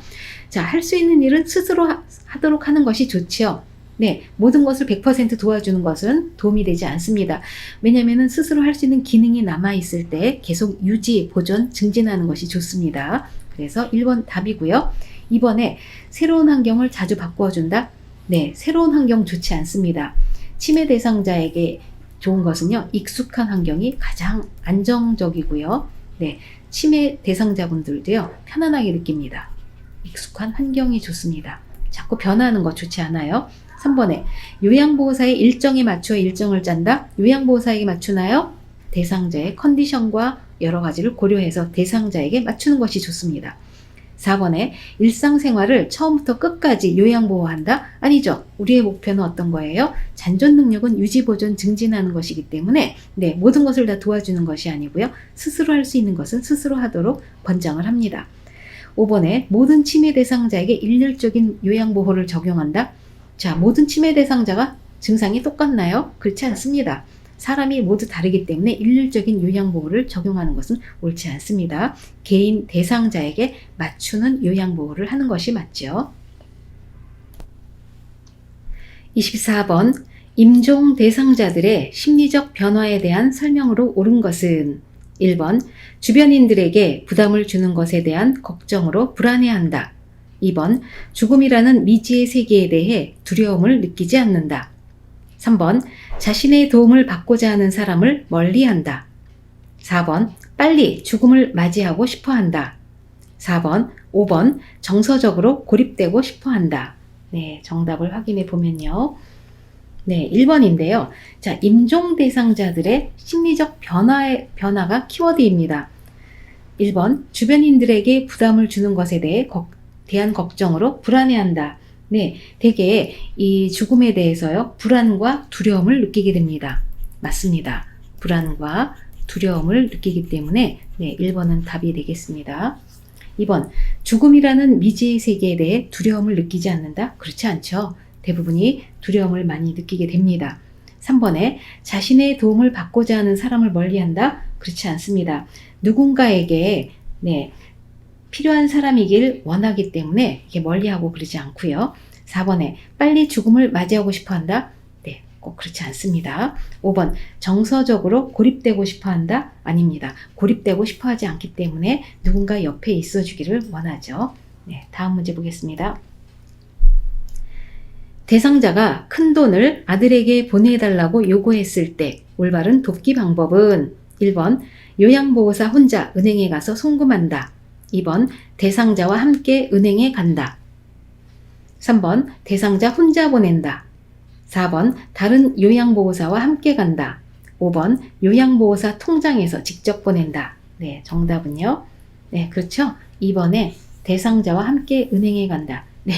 자, 할 수 있는 일은 스스로 하도록 하는 것이 좋지요. 네, 모든 것을 100% 도와주는 것은 도움이 되지 않습니다. 왜냐하면 스스로 할 수 있는 기능이 남아있을 때 계속 유지, 보존, 증진하는 것이 좋습니다. 그래서 1번 답이고요. 2번에 새로운 환경을 자주 바꾸어준다. 네, 새로운 환경 좋지 않습니다. 치매 대상자에게 좋은 것은요. 익숙한 환경이 가장 안정적이고요. 네, 치매 대상자분들도요. 편안하게 느낍니다. 익숙한 환경이 좋습니다. 자꾸 변하는 거 좋지 않아요. 3번에 요양보호사의 일정에 맞추어 일정을 짠다. 요양보호사에게 맞추나요? 대상자의 컨디션과 여러 가지를 고려해서 대상자에게 맞추는 것이 좋습니다. 4번에 일상생활을 처음부터 끝까지 요양보호한다? 아니죠. 우리의 목표는 어떤 거예요? 잔존 능력은 유지, 보존, 증진하는 것이기 때문에 네, 모든 것을 다 도와주는 것이 아니고요. 스스로 할 수 있는 것은 스스로 하도록 권장을 합니다. 5번에 모든 치매 대상자에게 일률적인 요양보호를 적용한다? 자, 모든 치매 대상자가 증상이 똑같나요? 그렇지 않습니다. 사람이 모두 다르기 때문에 일률적인 요양보호를 적용하는 것은 옳지 않습니다. 개인 대상자에게 맞추는 요양보호를 하는 것이 맞죠. 24번 임종 대상자들의 심리적 변화에 대한 설명으로 옳은 것은 1번 주변인들에게 부담을 주는 것에 대한 걱정으로 불안해한다. 2번 죽음이라는 미지의 세계에 대해 두려움을 느끼지 않는다. 3번 자신의 도움을 받고자 하는 사람을 멀리한다. 4번 빨리 죽음을 맞이하고 싶어한다. 4번, 5번 정서적으로 고립되고 싶어한다. 네, 정답을 확인해 보면요. 네, 1번인데요. 자, 임종 대상자들의 심리적 변화가 키워드입니다. 1번, 주변인들에게 부담을 주는 것에 대한 걱정으로 불안해한다. 네, 되게 이 죽음에 대해서요, 불안과 두려움을 느끼게 됩니다. 맞습니다. 불안과 두려움을 느끼기 때문에 네, 1번은 답이 되겠습니다. 2번, 죽음이라는 미지의 세계에 대해 두려움을 느끼지 않는다? 그렇지 않죠. 대부분이 두려움을 많이 느끼게 됩니다. 3번에 자신의 도움을 받고자 하는 사람을 멀리한다? 그렇지 않습니다. 누군가에게 네, 필요한 사람이길 원하기 때문에 이게 멀리하고 그러지 않고요. 4번에 빨리 죽음을 맞이하고 싶어한다? 네, 꼭 그렇지 않습니다. 5번 정서적으로 고립되고 싶어한다? 아닙니다. 고립되고 싶어하지 않기 때문에 누군가 옆에 있어주기를 원하죠. 네, 다음 문제 보겠습니다. 대상자가 큰 돈을 아들에게 보내달라고 요구했을 때 올바른 돕기 방법은 1번 요양보호사 혼자 은행에 가서 송금한다. 2번 대상자와 함께 은행에 간다. 3번 대상자 혼자 보낸다. 4번 다른 요양보호사와 함께 간다. 5번 요양보호사 통장에서 직접 보낸다. 네, 정답은요. 네, 그렇죠. 2번에 대상자와 함께 은행에 간다. 네,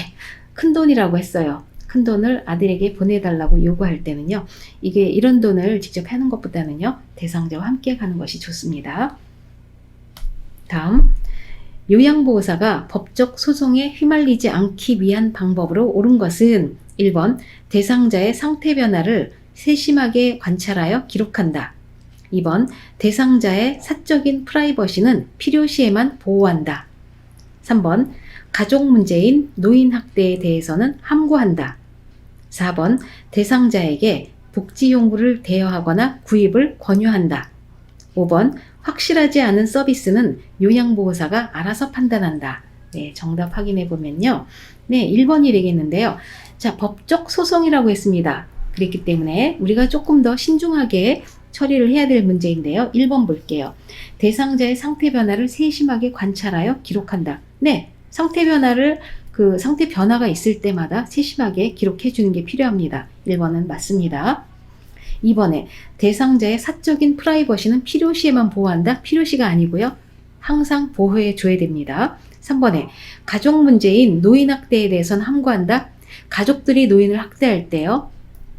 큰 돈이라고 했어요. 큰 돈을 아들에게 보내달라고 요구할 때는요. 이게 이런 돈을 직접 하는 것보다는요. 대상자와 함께 가는 것이 좋습니다. 다음, 요양보호사가 법적 소송에 휘말리지 않기 위한 방법으로 옳은 것은 1번, 대상자의 상태 변화를 세심하게 관찰하여 기록한다. 2번, 대상자의 사적인 프라이버시는 필요시에만 보호한다. 3번, 가족 문제인 노인 학대에 대해서는 함구한다. 4번, 대상자에게 복지용구를 대여하거나 구입을 권유한다. 5번, 확실하지 않은 서비스는 요양보호사가 알아서 판단한다. 네, 정답 확인해 보면요. 네, 1번이 되겠는데요. 자, 법적 소송이라고 했습니다. 그렇기 때문에 우리가 조금 더 신중하게 처리를 해야 될 문제인데요. 1번 볼게요. 대상자의 상태 변화를 세심하게 관찰하여 기록한다. 네, 상태 변화가 있을 때마다 세심하게 기록해 주는 게 필요합니다. 1번은 맞습니다. 2번에 대상자의 사적인 프라이버시는 필요시에만 보호한다? 필요시가 아니고요. 항상 보호해 줘야 됩니다. 3번에 가족 문제인 노인 학대에 대해서는 함구한다? 가족들이 노인을 학대할 때요.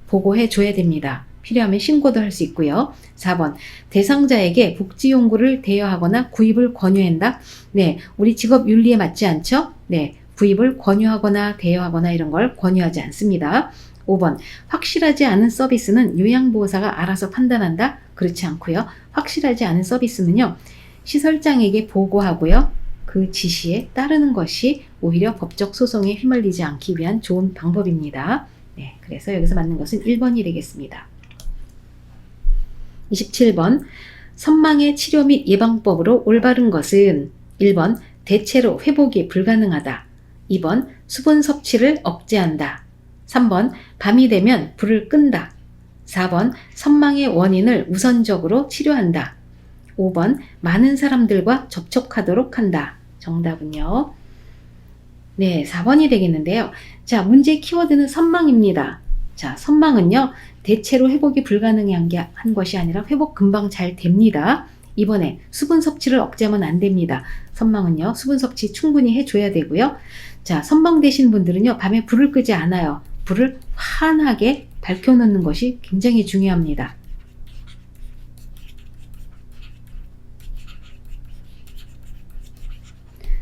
보고해 줘야 됩니다. 필요하면 신고도 할 수 있고요. 4번, 대상자에게 복지용구를 대여하거나 구입을 권유한다? 네, 우리 직업 윤리에 맞지 않죠? 네, 구입을 권유하거나 대여하거나 이런 걸 권유하지 않습니다. 5번, 확실하지 않은 서비스는 요양보호사가 알아서 판단한다? 그렇지 않고요. 확실하지 않은 서비스는요, 시설장에게 보고하고요. 그 지시에 따르는 것이 오히려 법적 소송에 휘말리지 않기 위한 좋은 방법입니다. 네, 그래서 여기서 맞는 것은 1번이 되겠습니다. 27번, 선망의 치료 및 예방법으로 올바른 것은 1번, 대체로 회복이 불가능하다. 2번, 수분 섭취를 억제한다. 3번, 밤이 되면 불을 끈다. 4번, 선망의 원인을 우선적으로 치료한다. 5번, 많은 사람들과 접촉하도록 한다. 정답은요. 네, 4번이 되겠는데요. 자, 문제 키워드는 선망입니다. 자, 선망은요, 대체로 회복이 불가능한 것이 아니라 회복 금방 잘 됩니다. 이번에 수분 섭취를 억제하면 안 됩니다. 선망은요, 수분 섭취 충분히 해줘야 되고요. 자, 선망되신 분들은요, 밤에 불을 끄지 않아요. 불을 환하게 밝혀놓는 것이 굉장히 중요합니다.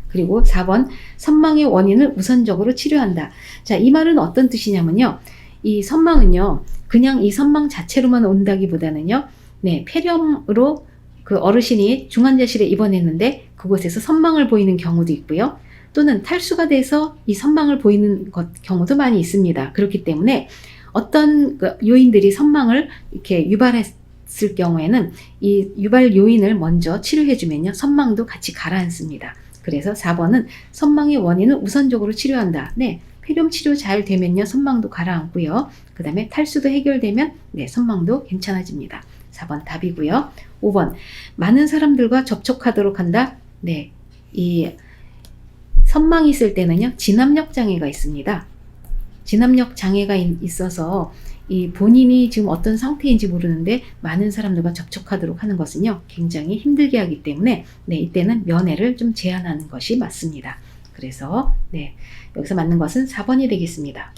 그리고 4번, 선망의 원인을 우선적으로 치료한다. 자, 이 말은 어떤 뜻이냐면요. 이 선망은요, 그냥 이 선망 자체로만 온다기보다는요, 네, 폐렴으로 그 어르신이 중환자실에 입원했는데 그곳에서 선망을 보이는 경우도 있고요. 또는 탈수가 돼서 이 선망을 보이는 경우도 많이 있습니다. 그렇기 때문에 어떤 요인들이 선망을 이렇게 유발했을 경우에는 이 유발 요인을 먼저 치료해주면요, 선망도 같이 가라앉습니다. 그래서 4번은 선망의 원인은 우선적으로 치료한다. 네, 폐렴 치료 잘 되면요, 선망도 가라앉고요. 그 다음에 탈수도 해결되면 네, 선망도 괜찮아집니다. 4번 답이고요. 5번, 많은 사람들과 접촉하도록 한다. 네, 이 선망이 있을 때는요, 진압력 장애가 있습니다. 진압력 장애가 있어서 이 본인이 지금 어떤 상태인지 모르는데 많은 사람들과 접촉하도록 하는 것은요, 굉장히 힘들게 하기 때문에 네, 이때는 면회를 좀 제한하는 것이 맞습니다. 그래서 네, 여기서 맞는 것은 4번이 되겠습니다.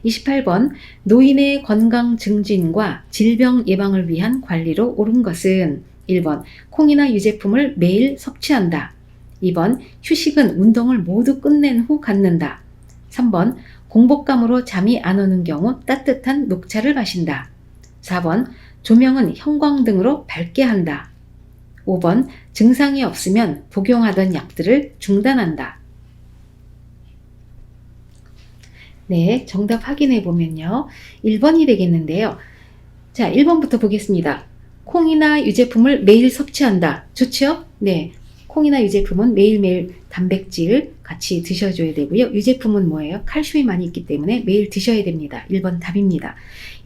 28번, 노인의 건강 증진과 질병 예방을 위한 관리로 옳은 것은 1번, 콩이나 유제품을 매일 섭취한다. 2번, 휴식은 운동을 모두 끝낸 후 갖는다. 3번, 공복감으로 잠이 안 오는 경우 따뜻한 녹차를 마신다. 4번, 조명은 형광등으로 밝게 한다. 5번, 증상이 없으면 복용하던 약들을 중단한다. 네, 정답 확인해 보면요, 1번이 되겠는데요. 자, 1번부터 보겠습니다. 콩이나 유제품을 매일 섭취한다. 좋죠? 네, 콩이나 유제품은 매일매일 단백질 같이 드셔줘야 되고요. 유제품은 뭐예요? 칼슘이 많이 있기 때문에 매일 드셔야 됩니다. 1번 답입니다.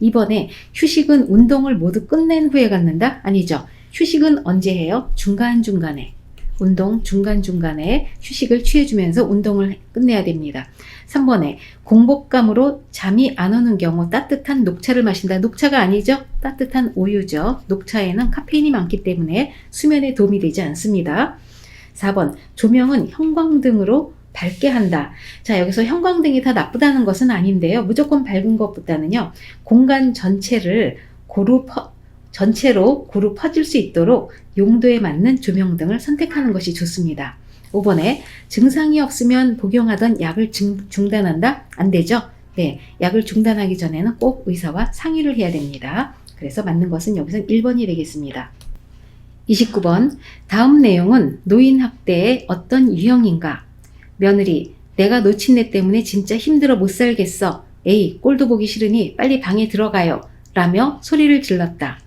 2번에 휴식은 운동을 모두 끝낸 후에 갖는다? 아니죠. 휴식은 언제 해요? 중간중간에. 운동 중간중간에 휴식을 취해주면서 운동을 끝내야 됩니다. 3번에 공복감으로 잠이 안 오는 경우 따뜻한 녹차를 마신다. 녹차가 아니죠? 따뜻한 우유죠. 녹차에는 카페인이 많기 때문에 수면에 도움이 되지 않습니다. 4번, 조명은 형광등으로 밝게 한다. 자, 여기서 형광등이 다 나쁘다는 것은 아닌데요. 무조건 밝은 것보다는요, 공간 전체로 고루 퍼질 수 있도록 용도에 맞는 조명등을 선택하는 것이 좋습니다. 5번에 증상이 없으면 복용하던 약을 중단한다? 안 되죠? 네, 약을 중단하기 전에는 꼭 의사와 상의를 해야 됩니다. 그래서 맞는 것은 여기서 1번이 되겠습니다. 29번, 다음 내용은 노인 학대의 어떤 유형인가? 며느리, 내가 놓친 애 때문에 진짜 힘들어 못 살겠어. 에이, 꼴도 보기 싫으니 빨리 방에 들어가요. 라며 소리를 질렀다.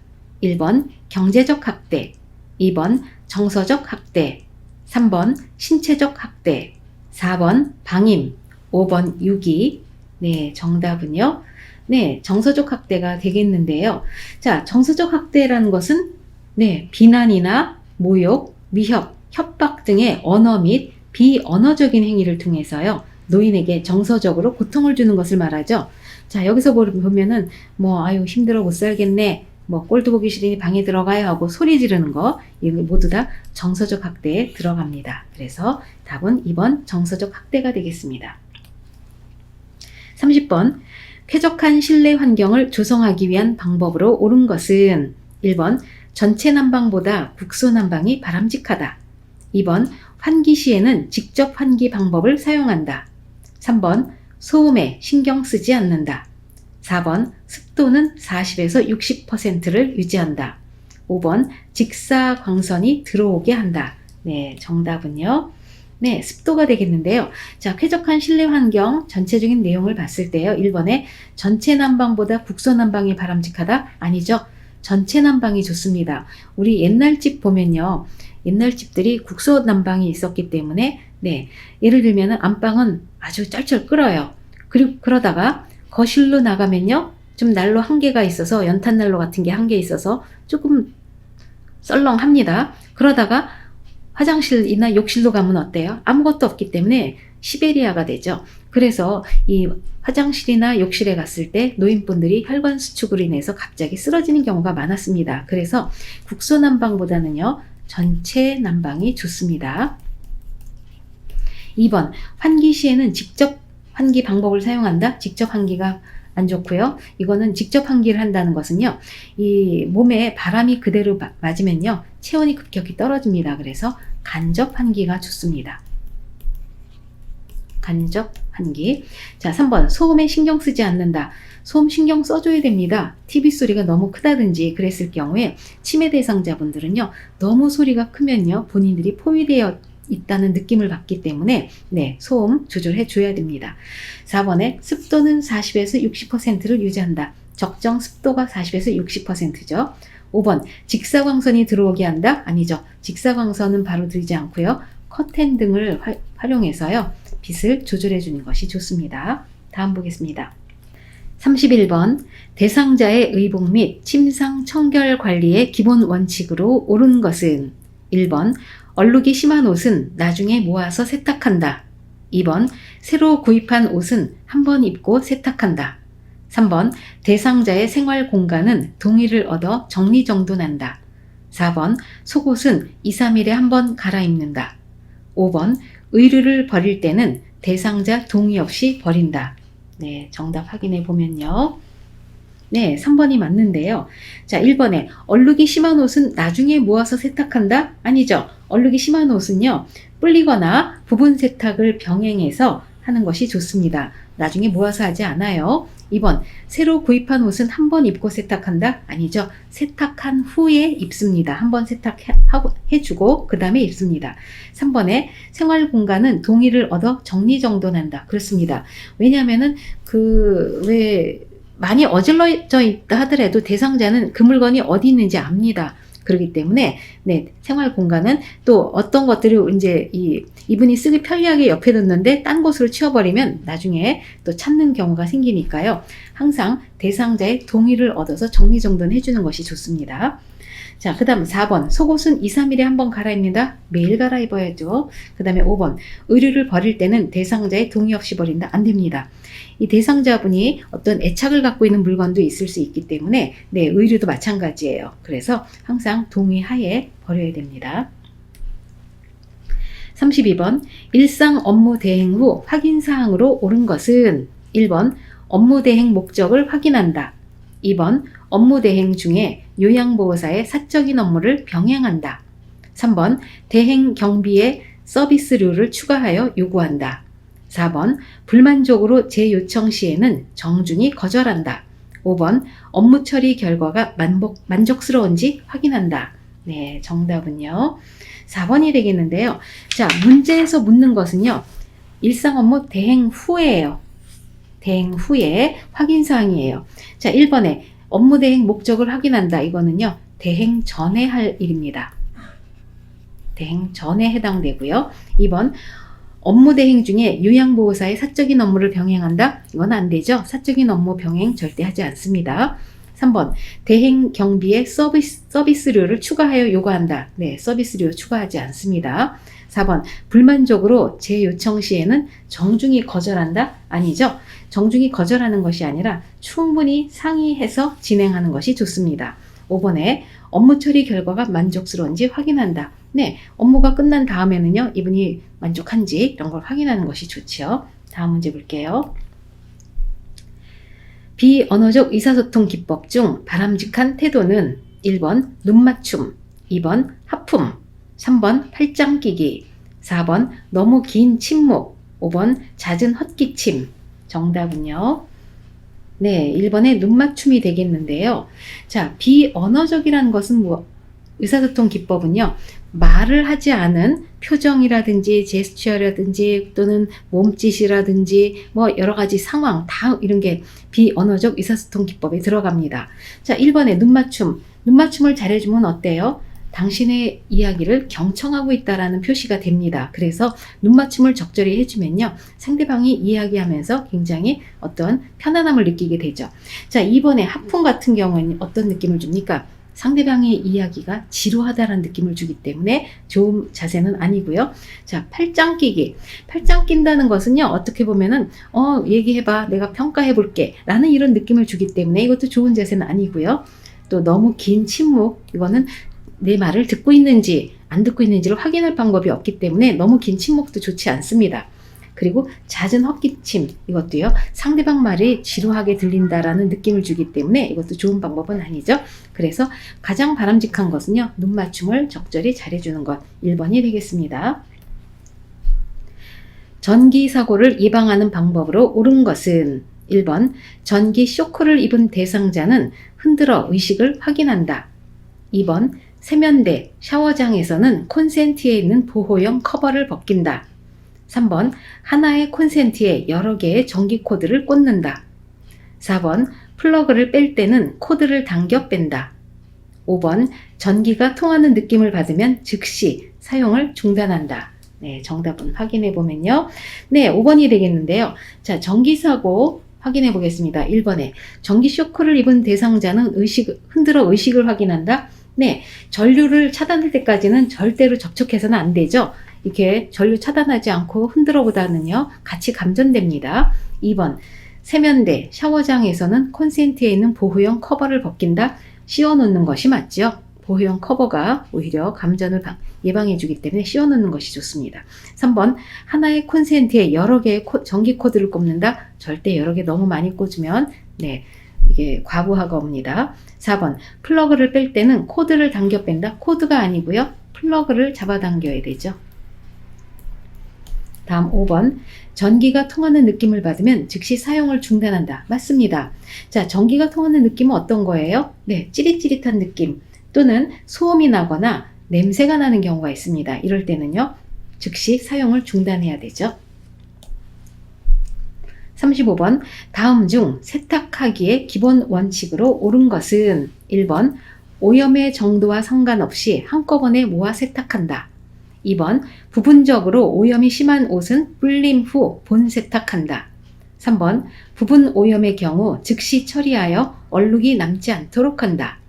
1번, 경제적 학대. 2번, 정서적 학대. 3번, 신체적 학대. 4번, 방임. 5번, 유기. 네, 정답은요. 네, 정서적 학대가 되겠는데요. 자, 정서적 학대라는 것은 네, 비난이나 모욕, 위협, 협박 등의 언어 및 비언어적인 행위를 통해서요, 노인에게 정서적으로 고통을 주는 것을 말하죠. 자, 여기서 보면은 아유 힘들어 못 살겠네, 꼴도 보기 싫으니 방에 들어가야 하고 소리 지르는 거, 이거 모두 다 정서적 학대에 들어갑니다. 그래서 답은 2번 정서적 학대가 되겠습니다. 30번, 쾌적한 실내 환경을 조성하기 위한 방법으로 옳은 것은 1번, 전체 난방보다 국소 난방이 바람직하다. 2번, 환기 시에는 직접 환기 방법을 사용한다. 3번, 소음에 신경 쓰지 않는다. 4번, 습도는 40에서 60%를 유지한다. 5번, 직사광선이 들어오게 한다. 네, 정답은요. 네, 습도가 되겠는데요. 자, 쾌적한 실내 환경 전체적인 내용을 봤을 때요, 1번에 전체 난방보다 국소 난방이 바람직하다? 아니죠. 전체 난방이 좋습니다. 우리 옛날 집 보면요, 옛날 집들이 국소 난방이 있었기 때문에 네, 예를 들면 안방은 아주 쩔쩔 끓어요. 그러다가 거실로 나가면요, 좀 난로 한 개가 있어서, 연탄 난로 같은 게 한 개 있어서 조금 썰렁합니다. 그러다가 화장실이나 욕실로 가면 어때요? 아무것도 없기 때문에 시베리아가 되죠. 그래서 이 화장실이나 욕실에 갔을 때 노인분들이 혈관 수축으로 인해서 갑자기 쓰러지는 경우가 많았습니다. 그래서 국소 난방보다는요, 전체 난방이 좋습니다. 2번, 환기 시에는 직접 환기 방법을 사용한다? 직접 환기가 안 좋고요. 이거는 직접 환기를 한다는 것은요, 이 몸에 바람이 그대로 맞으면요, 체온이 급격히 떨어집니다. 그래서 간접 환기가 좋습니다. 간접 환기. 자, 3번 소음에 신경 쓰지 않는다. 소음 신경 써줘야 됩니다. TV 소리가 너무 크다든지 그랬을 경우에 치매 대상자분들은요, 너무 소리가 크면요, 본인들이 포위되어 있다는 느낌을 받기 때문에 소음 조절해 줘야 됩니다. 4번에 습도는 40에서 60%를 유지한다. 적정 습도가 40에서 60%죠. 5번 직사광선이 들어오게 한다? 아니죠. 직사광선은 바로 들지 않고요. 커튼 등을 활용해서요, 빛을 조절해 주는 것이 좋습니다. 다음 보겠습니다. 31번 대상자의 의복 및 침상 청결 관리의 기본 원칙으로 옳은 것은 1번 얼룩이 심한 옷은 나중에 모아서 세탁한다. 2번 새로 구입한 옷은 한 번 입고 세탁한다. 3번 대상자의 생활 공간은 동의를 얻어 정리정돈한다. 4번 속옷은 2, 3일에 한 번 갈아입는다. 5번 의류를 버릴 때는 대상자 동의 없이 버린다. 네, 정답 확인해 보면요. 네, 3번이 맞는데요. 자, 1번에 얼룩이 심한 옷은 나중에 모아서 세탁한다? 아니죠. 얼룩이 심한 옷은요, 불리거나 부분 세탁을 병행해서 하는 것이 좋습니다. 나중에 모아서 하지 않아요. 2번, 새로 구입한 옷은 한 번 입고 세탁한다? 아니죠. 세탁한 후에 입습니다. 한 번 세탁해주고 그 다음에 입습니다. 3번에 생활 공간은 동의를 얻어 정리정돈한다. 그렇습니다. 왜냐하면은 많이 어질러져 있다 하더라도 대상자는 그 물건이 어디 있는지 압니다. 그렇기 때문에 생활 공간은 또 어떤 것들을 이제 이분이 쓰기 편리하게 옆에 뒀는데 딴 곳으로 치워버리면 나중에 또 찾는 경우가 생기니까요. 항상 대상자의 동의를 얻어서 정리정돈 해주는 것이 좋습니다. 자, 그 다음 4번 속옷은 2, 3일에 한 번 갈아입니다. 매일 갈아입어야죠. 그 다음에 5번 의류를 버릴 때는 대상자의 동의 없이 버린다. 안 됩니다. 이 대상자분이 어떤 애착을 갖고 있는 물건도 있을 수 있기 때문에 의류도 마찬가지예요. 그래서 항상 동의하에 버려야 됩니다. 32번 일상 업무 대행 후 확인사항으로 옳은 것은 1번 업무 대행 목적을 확인한다. 2번 업무 대행 중에 요양보호사의 사적인 업무를 병행한다. 3번 대행 경비에 서비스료를 추가하여 요구한다. 4번 불만족으로 재요청 시에는 정중히 거절한다. 5번 업무 처리 결과가 만족스러운지 확인한다. 네, 정답은요 4번이 되겠는데요. 자, 문제에서 묻는 것은요, 일상 업무 대행 후에예요. 대행 후에 확인사항이에요. 자, 1번에 업무 대행 목적을 확인한다. 이거는요, 대행 전에 할 일입니다. 대행 전에 해당되고요. 2번 업무 대행 중에 요양보호사의 사적인 업무를 병행한다. 이건 안 되죠. 사적인 업무 병행 절대 하지 않습니다. 3번 대행 경비에 서비스료를 추가하여 요구한다. 네, 서비스료 추가하지 않습니다. 4번 불만족으로 재요청 시에는 정중히 거절한다? 아니죠. 정중히 거절하는 것이 아니라 충분히 상의해서 진행하는 것이 좋습니다. 5번에 업무 처리 결과가 만족스러운지 확인한다. 네, 업무가 끝난 다음에는요, 이분이 만족한지 이런 걸 확인하는 것이 좋죠. 다음 문제 볼게요. 비언어적 의사소통 기법 중 바람직한 태도는 1번 눈맞춤, 2번 하품, 3번 팔짱 끼기, 4번 너무 긴 침묵, 5번 잦은 헛기침. 정답은요. 네, 1번의 눈맞춤이 되겠는데요. 자, 비언어적이라는 것은 의사소통 기법은요, 말을 하지 않은 표정이라든지 제스처라든지 또는 몸짓이라든지 여러 가지 상황 다 이런 게 비언어적 의사소통 기법에 들어갑니다. 자, 1번에 눈맞춤을 잘해주면 어때요? 당신의 이야기를 경청하고 있다라는 표시가 됩니다. 그래서 눈맞춤을 적절히 해주면요, 상대방이 이야기하면서 굉장히 어떤 편안함을 느끼게 되죠. 자, 2번에 하품 같은 경우에는 어떤 느낌을 줍니까? 상대방의 이야기가 지루하다는 느낌을 주기 때문에 좋은 자세는 아니고요. 자, 팔짱 끼기. 팔짱 낀다는 것은요, 어떻게 보면은 얘기해봐, 내가 평가해볼게 라는 이런 느낌을 주기 때문에 이것도 좋은 자세는 아니고요. 또 너무 긴 침묵, 이거는 내 말을 듣고 있는지 안 듣고 있는지를 확인할 방법이 없기 때문에 너무 긴 침묵도 좋지 않습니다. 그리고 잦은 헛기침, 이것도요, 상대방 말이 지루하게 들린다라는 느낌을 주기 때문에 이것도 좋은 방법은 아니죠. 그래서 가장 바람직한 것은요, 눈맞춤을 적절히 잘해주는 것, 1번이 되겠습니다. 전기 사고를 예방하는 방법으로 옳은 것은 1번 전기 쇼크를 입은 대상자는 흔들어 의식을 확인한다. 2번 세면대, 샤워장에서는 콘센트에 있는 보호용 커버를 벗긴다. 3번 하나의 콘센트에 여러 개의 전기 코드를 꽂는다. 4번 플러그를 뺄 때는 코드를 당겨 뺀다. 5번 전기가 통하는 느낌을 받으면 즉시 사용을 중단한다. 네, 정답은 확인해 보면요. 네, 5번이 되겠는데요. 자, 전기사고 확인해 보겠습니다. 1번에 전기 쇼크를 입은 대상자는 흔들어 의식을 확인한다. 네, 전류를 차단할 때까지는 절대로 접촉해서는 안 되죠. 이렇게 전류 차단하지 않고 흔들어 보다는요, 같이 감전됩니다. 2번, 세면대, 샤워장에서는 콘센트에 있는 보호용 커버를 벗긴다. 씌워 놓는 것이 맞죠. 보호용 커버가 오히려 감전을 예방해 주기 때문에 씌워 놓는 것이 좋습니다. 3번, 하나의 콘센트에 여러 개의 전기 코드를 꼽는다. 절대 여러 개 너무 많이 꽂으면 네, 이게 과부하가 옵니다. 4번, 플러그를 뺄 때는 코드를 당겨 뺀다. 코드가 아니고요, 플러그를 잡아당겨야 되죠. 다음 5번, 전기가 통하는 느낌을 받으면 즉시 사용을 중단한다. 맞습니다. 자, 전기가 통하는 느낌은 어떤 거예요? 네, 찌릿찌릿한 느낌 또는 소음이 나거나 냄새가 나는 경우가 있습니다. 이럴 때는요, 즉시 사용을 중단해야 되죠. 35번, 다음 중 세탁하기의 기본 원칙으로 옳은 것은 1번, 오염의 정도와 상관없이 한꺼번에 모아 세탁한다. 2번, 부분적으로 오염이 심한 옷은 불림 후 본 세탁한다. 3번, 부분 오염의 경우 즉시 처리하여 얼룩이 남지 않도록 한다.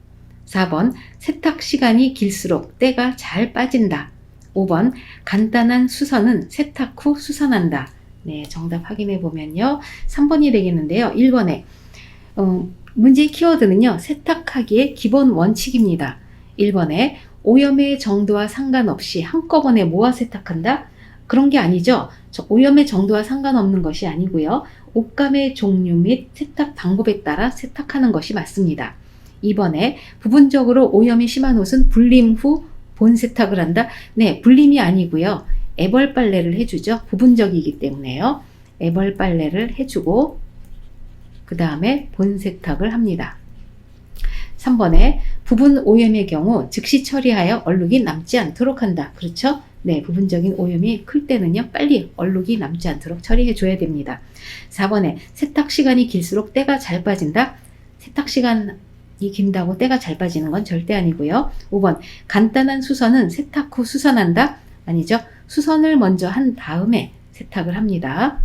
4번, 세탁 시간이 길수록 때가 잘 빠진다. 5번, 간단한 수선은 세탁 후 수선한다. 네, 정답 확인해 보면요, 3번이 되겠는데요. 1번에 문제의 키워드는요, 세탁하기의 기본 원칙입니다. 1번에 오염의 정도와 상관없이 한꺼번에 모아 세탁한다? 그런 게 아니죠. 오염의 정도와 상관없는 것이 아니고요, 옷감의 종류 및 세탁 방법에 따라 세탁하는 것이 맞습니다. 2번에 부분적으로 오염이 심한 옷은 불림 후 본 세탁을 한다? 네, 불림이 아니고요, 애벌 빨래를 해주죠. 부분적이기 때문에요. 애벌 빨래를 해주고 그 다음에 본 세탁을 합니다. 3번에 부분 오염의 경우 즉시 처리하여 얼룩이 남지 않도록 한다. 그렇죠? 네, 부분적인 오염이 클 때는요, 빨리 얼룩이 남지 않도록 처리해 줘야 됩니다. 4번에 세탁 시간이 길수록 때가 잘 빠진다. 세탁 시간이 긴다고 때가 잘 빠지는 건 절대 아니고요. 5번, 간단한 수선은 세탁 후 수선한다. 아니죠. 수선을 먼저 한 다음에 세탁을 합니다.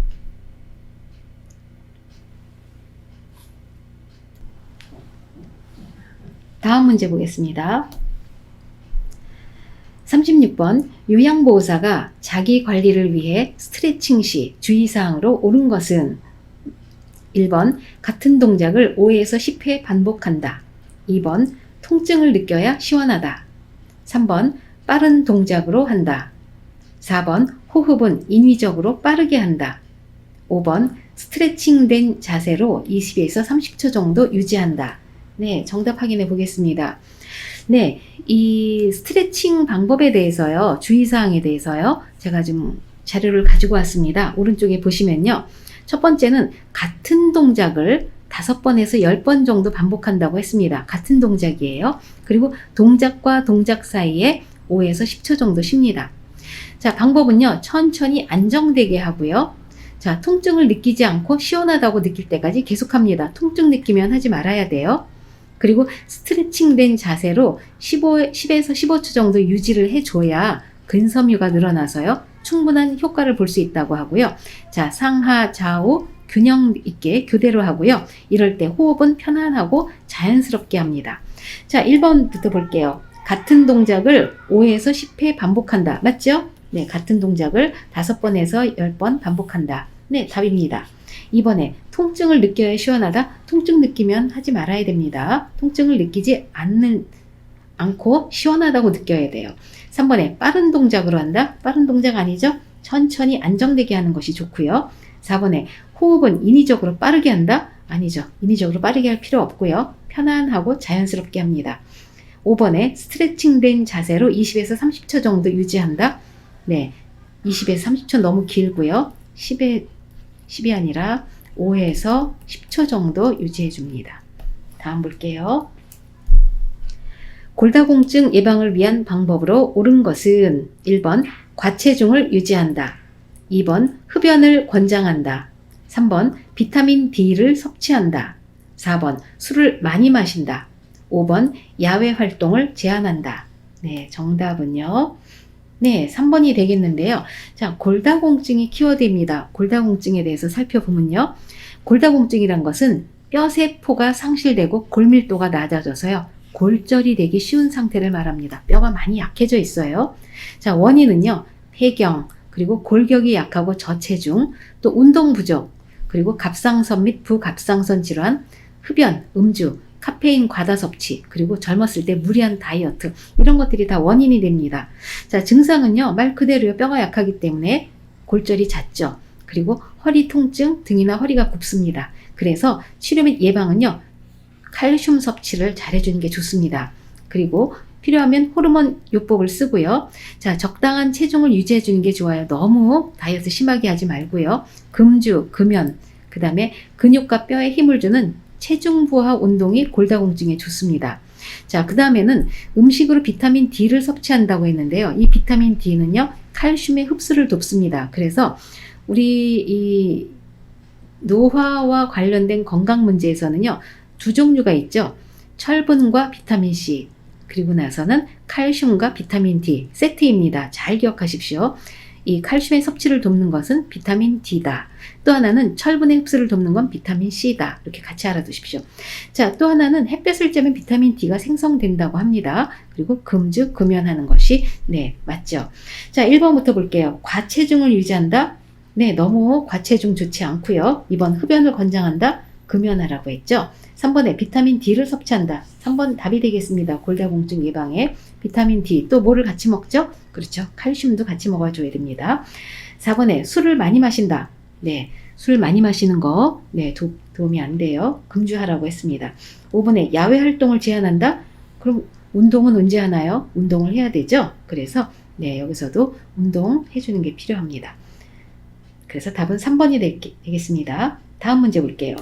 다음 문제 보겠습니다. 36번, 요양보호사가 자기 관리를 위해 스트레칭 시 주의사항으로 옳은 것은 1번, 같은 동작을 5에서 10회 반복한다. 2번, 통증을 느껴야 시원하다. 3번, 빠른 동작으로 한다. 4번, 호흡은 인위적으로 빠르게 한다. 5번, 스트레칭된 자세로 20에서 30초 정도 유지한다. 네, 정답 확인해 보겠습니다. 네, 이 스트레칭 방법에 대해서요, 주의사항에 대해서요, 제가 좀 자료를 가지고 왔습니다. 오른쪽에 보시면요, 첫 번째는 같은 동작을 5번에서 10번 정도 반복한다고 했습니다. 같은 동작이에요. 그리고 동작과 동작 사이에 5에서 10초 정도 쉽니다. 자, 방법은요, 천천히 안정되게 하고요. 자, 통증을 느끼지 않고 시원하다고 느낄 때까지 계속합니다. 통증 느끼면 하지 말아야 돼요. 그리고 스트레칭된 자세로 10에서 15초 정도 유지를 해줘야 근섬유가 늘어나서요, 충분한 효과를 볼 수 있다고 하고요. 자, 상하 좌우 균형 있게 교대로 하고요. 이럴 때 호흡은 편안하고 자연스럽게 합니다. 자, 1번부터 볼게요. 같은 동작을 5에서 10회 반복한다. 맞죠? 네, 같은 동작을 5번에서 10번 반복한다. 네, 답입니다. 2번에 통증을 느껴야 시원하다. 통증 느끼면 하지 말아야 됩니다. 통증을 느끼지 않고 시원하다고 느껴야 돼요. 3번에 빠른 동작으로 한다. 빠른 동작 아니죠? 천천히 안정되게 하는 것이 좋고요. 4번에 호흡은 인위적으로 빠르게 한다. 아니죠. 인위적으로 빠르게 할 필요 없고요. 편안하고 자연스럽게 합니다. 5번에 스트레칭된 자세로 20에서 30초 정도 유지한다. 네, 20에서 30초 너무 길고요. 10이 아니라 5에서 10초 정도 유지해 줍니다. 다음 볼게요. 골다공증 예방을 위한 방법으로 옳은 것은 1번 과체중을 유지한다. 2번 흡연을 권장한다. 3번 비타민 D를 섭취한다. 4번 술을 많이 마신다. 5번 야외 활동을 제한한다. 네, 정답은요. 네, 3번이 되겠는데요. 자, 골다공증이 키워드입니다. 골다공증에 대해서 살펴보면요. 골다공증이란 것은 뼈세포가 상실되고 골밀도가 낮아져서요. 골절이 되기 쉬운 상태를 말합니다. 뼈가 많이 약해져 있어요. 자, 원인은요. 폐경, 그리고 골격이 약하고 저체중, 또 운동 부족, 그리고 갑상선 및 부갑상선 질환, 흡연, 음주, 카페인 과다 섭취, 그리고 젊었을 때 무리한 다이어트, 이런 것들이 다 원인이 됩니다. 자, 증상은요. 말 그대로 뼈가 약하기 때문에 골절이 잦죠. 그리고 허리 통증, 등이나 허리가 굽습니다. 그래서 치료 및 예방은요. 칼슘 섭취를 잘해주는 게 좋습니다. 그리고 필요하면 호르몬 요법을 쓰고요. 자, 적당한 체중을 유지해주는 게 좋아요. 너무 다이어트 심하게 하지 말고요. 금주, 금연, 그 다음에 근육과 뼈에 힘을 주는 체중 부하 운동이 골다공증에 좋습니다. 자, 그 다음에는 음식으로 비타민 D를 섭취한다고 했는데요. 이 비타민 D는요, 칼슘의 흡수를 돕습니다. 그래서 우리 이 노화와 관련된 건강 문제에서는요, 두 종류가 있죠. 철분과 비타민 C, 그리고 나서는 칼슘과 비타민 D 세트입니다. 잘 기억하십시오. 이 칼슘의 섭취를 돕는 것은 비타민 D다. 또 하나는 철분의 흡수를 돕는 건 비타민 C다. 이렇게 같이 알아두십시오. 자, 또 하나는 햇볕을 쬐면 비타민 D가 생성된다고 합니다. 그리고 금주, 금연하는 것이 네, 맞죠. 자, 1번부터 볼게요. 과체중을 유지한다. 네, 너무 과체중 좋지 않고요. 2번 흡연을 권장한다. 금연하라고 했죠. 3번에 비타민 D를 섭취한다. 3번 답이 되겠습니다. 골다공증 예방에 비타민 D, 또 뭐를 같이 먹죠? 그렇죠. 칼슘도 같이 먹어줘야 됩니다. 4번에 술을 많이 마신다. 네, 술 많이 마시는 거 네, 도움이 안 돼요. 금주하라고 했습니다. 5번에 야외 활동을 제한한다. 그럼 운동은 언제 하나요? 운동을 해야 되죠. 그래서 네, 여기서도 운동해주는 게 필요합니다. 그래서 답은 3번이 되겠습니다. 다음 문제 볼게요.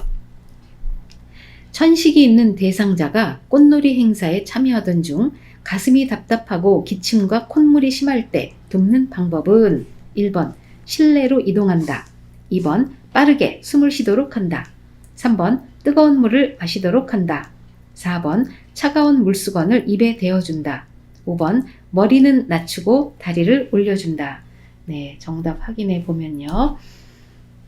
천식이 있는 대상자가 꽃놀이 행사에 참여하던 중 가슴이 답답하고 기침과 콧물이 심할 때 돕는 방법은 1번 실내로 이동한다. 2번 빠르게 숨을 쉬도록 한다. 3번 뜨거운 물을 마시도록 한다. 4번 차가운 물수건을 입에 대어준다. 5번 머리는 낮추고 다리를 올려준다. 네, 정답 확인해 보면요.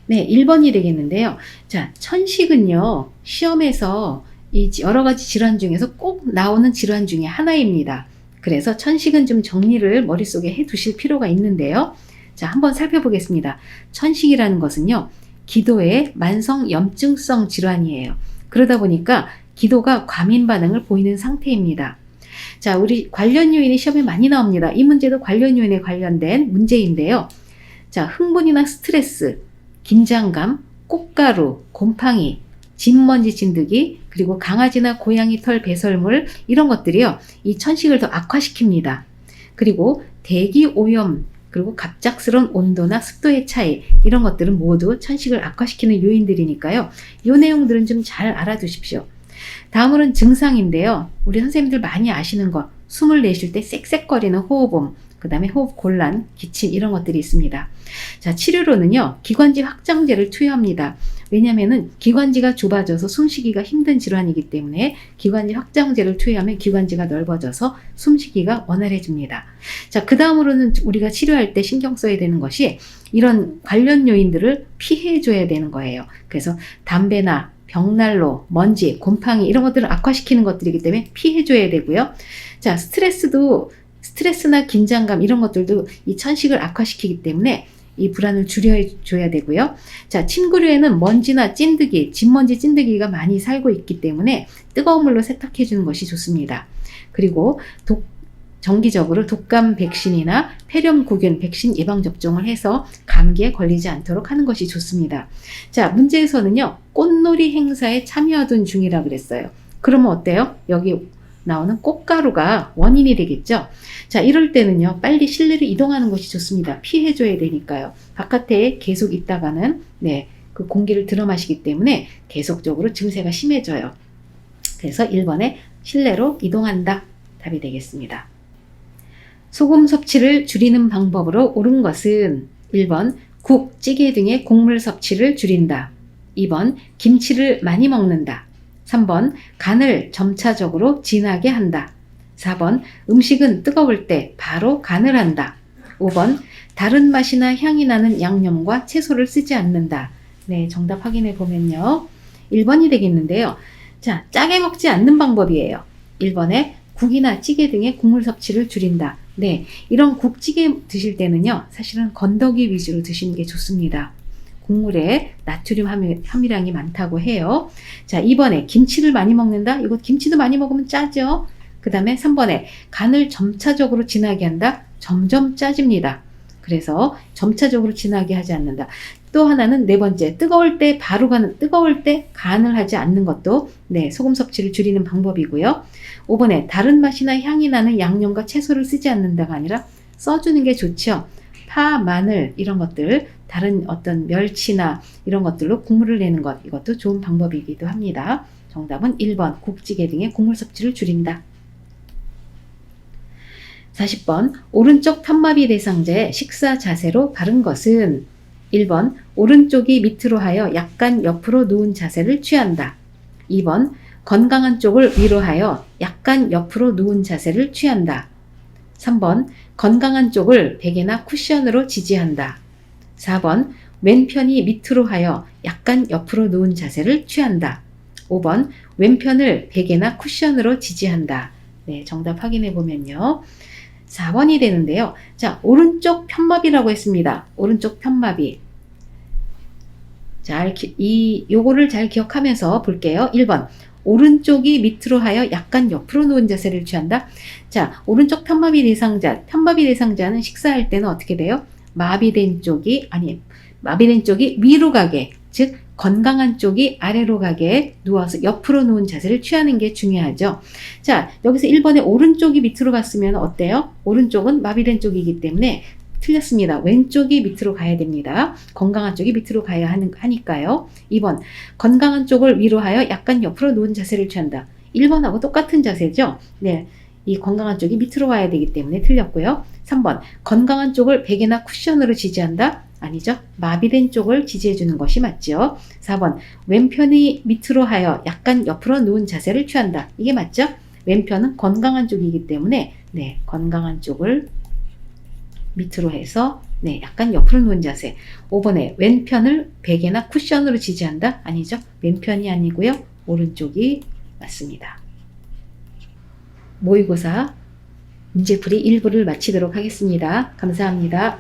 네, 1번이 되겠는데요. 자, 천식은요, 시험에서 이 여러 가지 질환 중에서 꼭 나오는 질환 중에 하나입니다. 그래서 천식은 좀 정리를 머릿속에 해 두실 필요가 있는데요. 자, 한번 살펴보겠습니다. 천식이라는 것은요, 기도의 만성 염증성 질환이에요. 그러다 보니까 기도가 과민 반응을 보이는 상태입니다. 자, 우리 관련 요인이 시험에 많이 나옵니다. 이 문제도 관련 요인에 관련된 문제인데요. 자, 흥분이나 스트레스, 긴장감, 꽃가루, 곰팡이, 진먼지 진드기, 그리고 강아지나 고양이 털 배설물 이런 것들이요. 이 천식을 더 악화시킵니다. 그리고 대기 오염, 그리고 갑작스러운 온도나 습도의 차이 이런 것들은 모두 천식을 악화시키는 요인들이니까요. 이 내용들은 좀 잘 알아두십시오. 다음으로는 증상인데요. 우리 선생님들 많이 아시는 거, 숨을 내쉴 때 쌕쌕거리는 호흡음, 그 다음에 호흡 곤란, 기침 이런 것들이 있습니다. 자, 치료로는요. 기관지 확장제를 투여합니다. 왜냐하면 기관지가 좁아져서 숨쉬기가 힘든 질환이기 때문에 기관지 확장제를 투여하면 기관지가 넓어져서 숨쉬기가 원활해집니다. 자, 그 다음으로는 우리가 치료할 때 신경 써야 되는 것이 이런 관련 요인들을 피해줘야 되는 거예요. 그래서 담배나 벽난로, 먼지, 곰팡이 이런 것들을 악화시키는 것들이기 때문에 피해줘야 되고요. 자, 스트레스나 긴장감 이런 것들도 이 천식을 악화시키기 때문에 이 불안을 줄여줘야 되고요. 자, 침구류에는 먼지나 찐드기, 진먼지 찐드기가 많이 살고 있기 때문에 뜨거운 물로 세탁해 주는 것이 좋습니다. 그리고 정기적으로 독감 백신이나 폐렴구균 백신 예방접종을 해서 감기에 걸리지 않도록 하는 것이 좋습니다. 자, 문제에서는요. 꽃놀이 행사에 참여하던 중이라 그랬어요. 그러면 어때요? 여기 나오는 꽃가루가 원인이 되겠죠. 자, 이럴 때는요, 빨리 실내로 이동하는 것이 좋습니다. 피해줘야 되니까요. 바깥에 계속 있다가는, 그 공기를 들어 마시기 때문에 계속적으로 증세가 심해져요. 그래서 1번에 실내로 이동한다. 답이 되겠습니다. 소금 섭취를 줄이는 방법으로 옳은 것은 1번 국, 찌개 등의 곡물 섭취를 줄인다. 2번 김치를 많이 먹는다. 3번 간을 점차적으로 진하게 한다. 4번 음식은 뜨거울 때 바로 간을 한다. 5번 다른 맛이나 향이 나는 양념과 채소를 쓰지 않는다. 네, 정답 확인해 보면요. 1번이 되겠는데요. 자, 짜게 먹지 않는 방법이에요. 1번에 국이나 찌개 등의 국물 섭취를 줄인다. 네, 이런 국찌개 드실 때는요, 사실은 건더기 위주로 드시는 게 좋습니다. 국물에 나트륨 함유량이 많다고 해요. 자, 2번에 김치를 많이 먹는다. 이거 김치도 많이 먹으면 짜죠. 그 다음에 3번에 간을 점차적으로 진하게 한다. 점점 짜집니다. 그래서 점차적으로 진하게 하지 않는다. 또 하나는 네 번째, 뜨거울 때 간을 하지 않는 것도 소금 섭취를 줄이는 방법이고요. 5번에 다른 맛이나 향이 나는 양념과 채소를 쓰지 않는다가 아니라 써주는 게 좋죠. 파, 마늘 이런 것들, 다른 어떤 멸치나 이런 것들로 국물을 내는 것, 이것도 좋은 방법이기도 합니다. 정답은 1번 국찌개 등의 국물 섭취를 줄인다. 40번 오른쪽 편마비 대상자의 식사 자세로 바른 것은 1번 오른쪽이 밑으로 하여 약간 옆으로 누운 자세를 취한다. 2번 건강한 쪽을 위로 하여 약간 옆으로 누운 자세를 취한다. 3번 건강한 쪽을 베개나 쿠션으로 지지한다. 4번 왼편이 밑으로 하여 약간 옆으로 누운 자세를 취한다. 5번 왼편을 베개나 쿠션으로 지지한다. 네, 정답 확인해 보면요. 4번이 되는데요. 자, 오른쪽 편마비라고 했습니다. 오른쪽 편마비. 요거를 잘 기억하면서 볼게요. 1번. 오른쪽이 밑으로 하여 약간 옆으로 누운 자세를 취한다. 자, 오른쪽 편마비 대상자는 식사할 때는 어떻게 돼요? 마비된 쪽이 위로 가게, 즉 건강한 쪽이 아래로 가게 누워서 옆으로 누운 자세를 취하는 게 중요하죠. 자, 여기서 1번에 오른쪽이 밑으로 갔으면 어때요? 오른쪽은 마비된 쪽이기 때문에 틀렸습니다. 왼쪽이 밑으로 가야 됩니다. 건강한 쪽이 밑으로 가야 하니까요. 2번, 건강한 쪽을 위로 하여 약간 옆으로 누운 자세를 취한다. 1번하고 똑같은 자세죠? 네, 이 건강한 쪽이 밑으로 가야 되기 때문에 틀렸고요. 3번, 건강한 쪽을 베개나 쿠션으로 지지한다. 아니죠. 마비된 쪽을 지지해 주는 것이 맞죠. 4번, 왼편이 밑으로 하여 약간 옆으로 누운 자세를 취한다. 이게 맞죠? 왼편은 건강한 쪽이기 때문에 건강한 쪽을 밑으로 해서 약간 옆으로 누운 자세. 5번에 왼편을 베개나 쿠션으로 지지한다. 아니죠. 왼편이 아니고요. 오른쪽이 맞습니다. 모의고사 문제풀이 1부를 마치도록 하겠습니다. 감사합니다.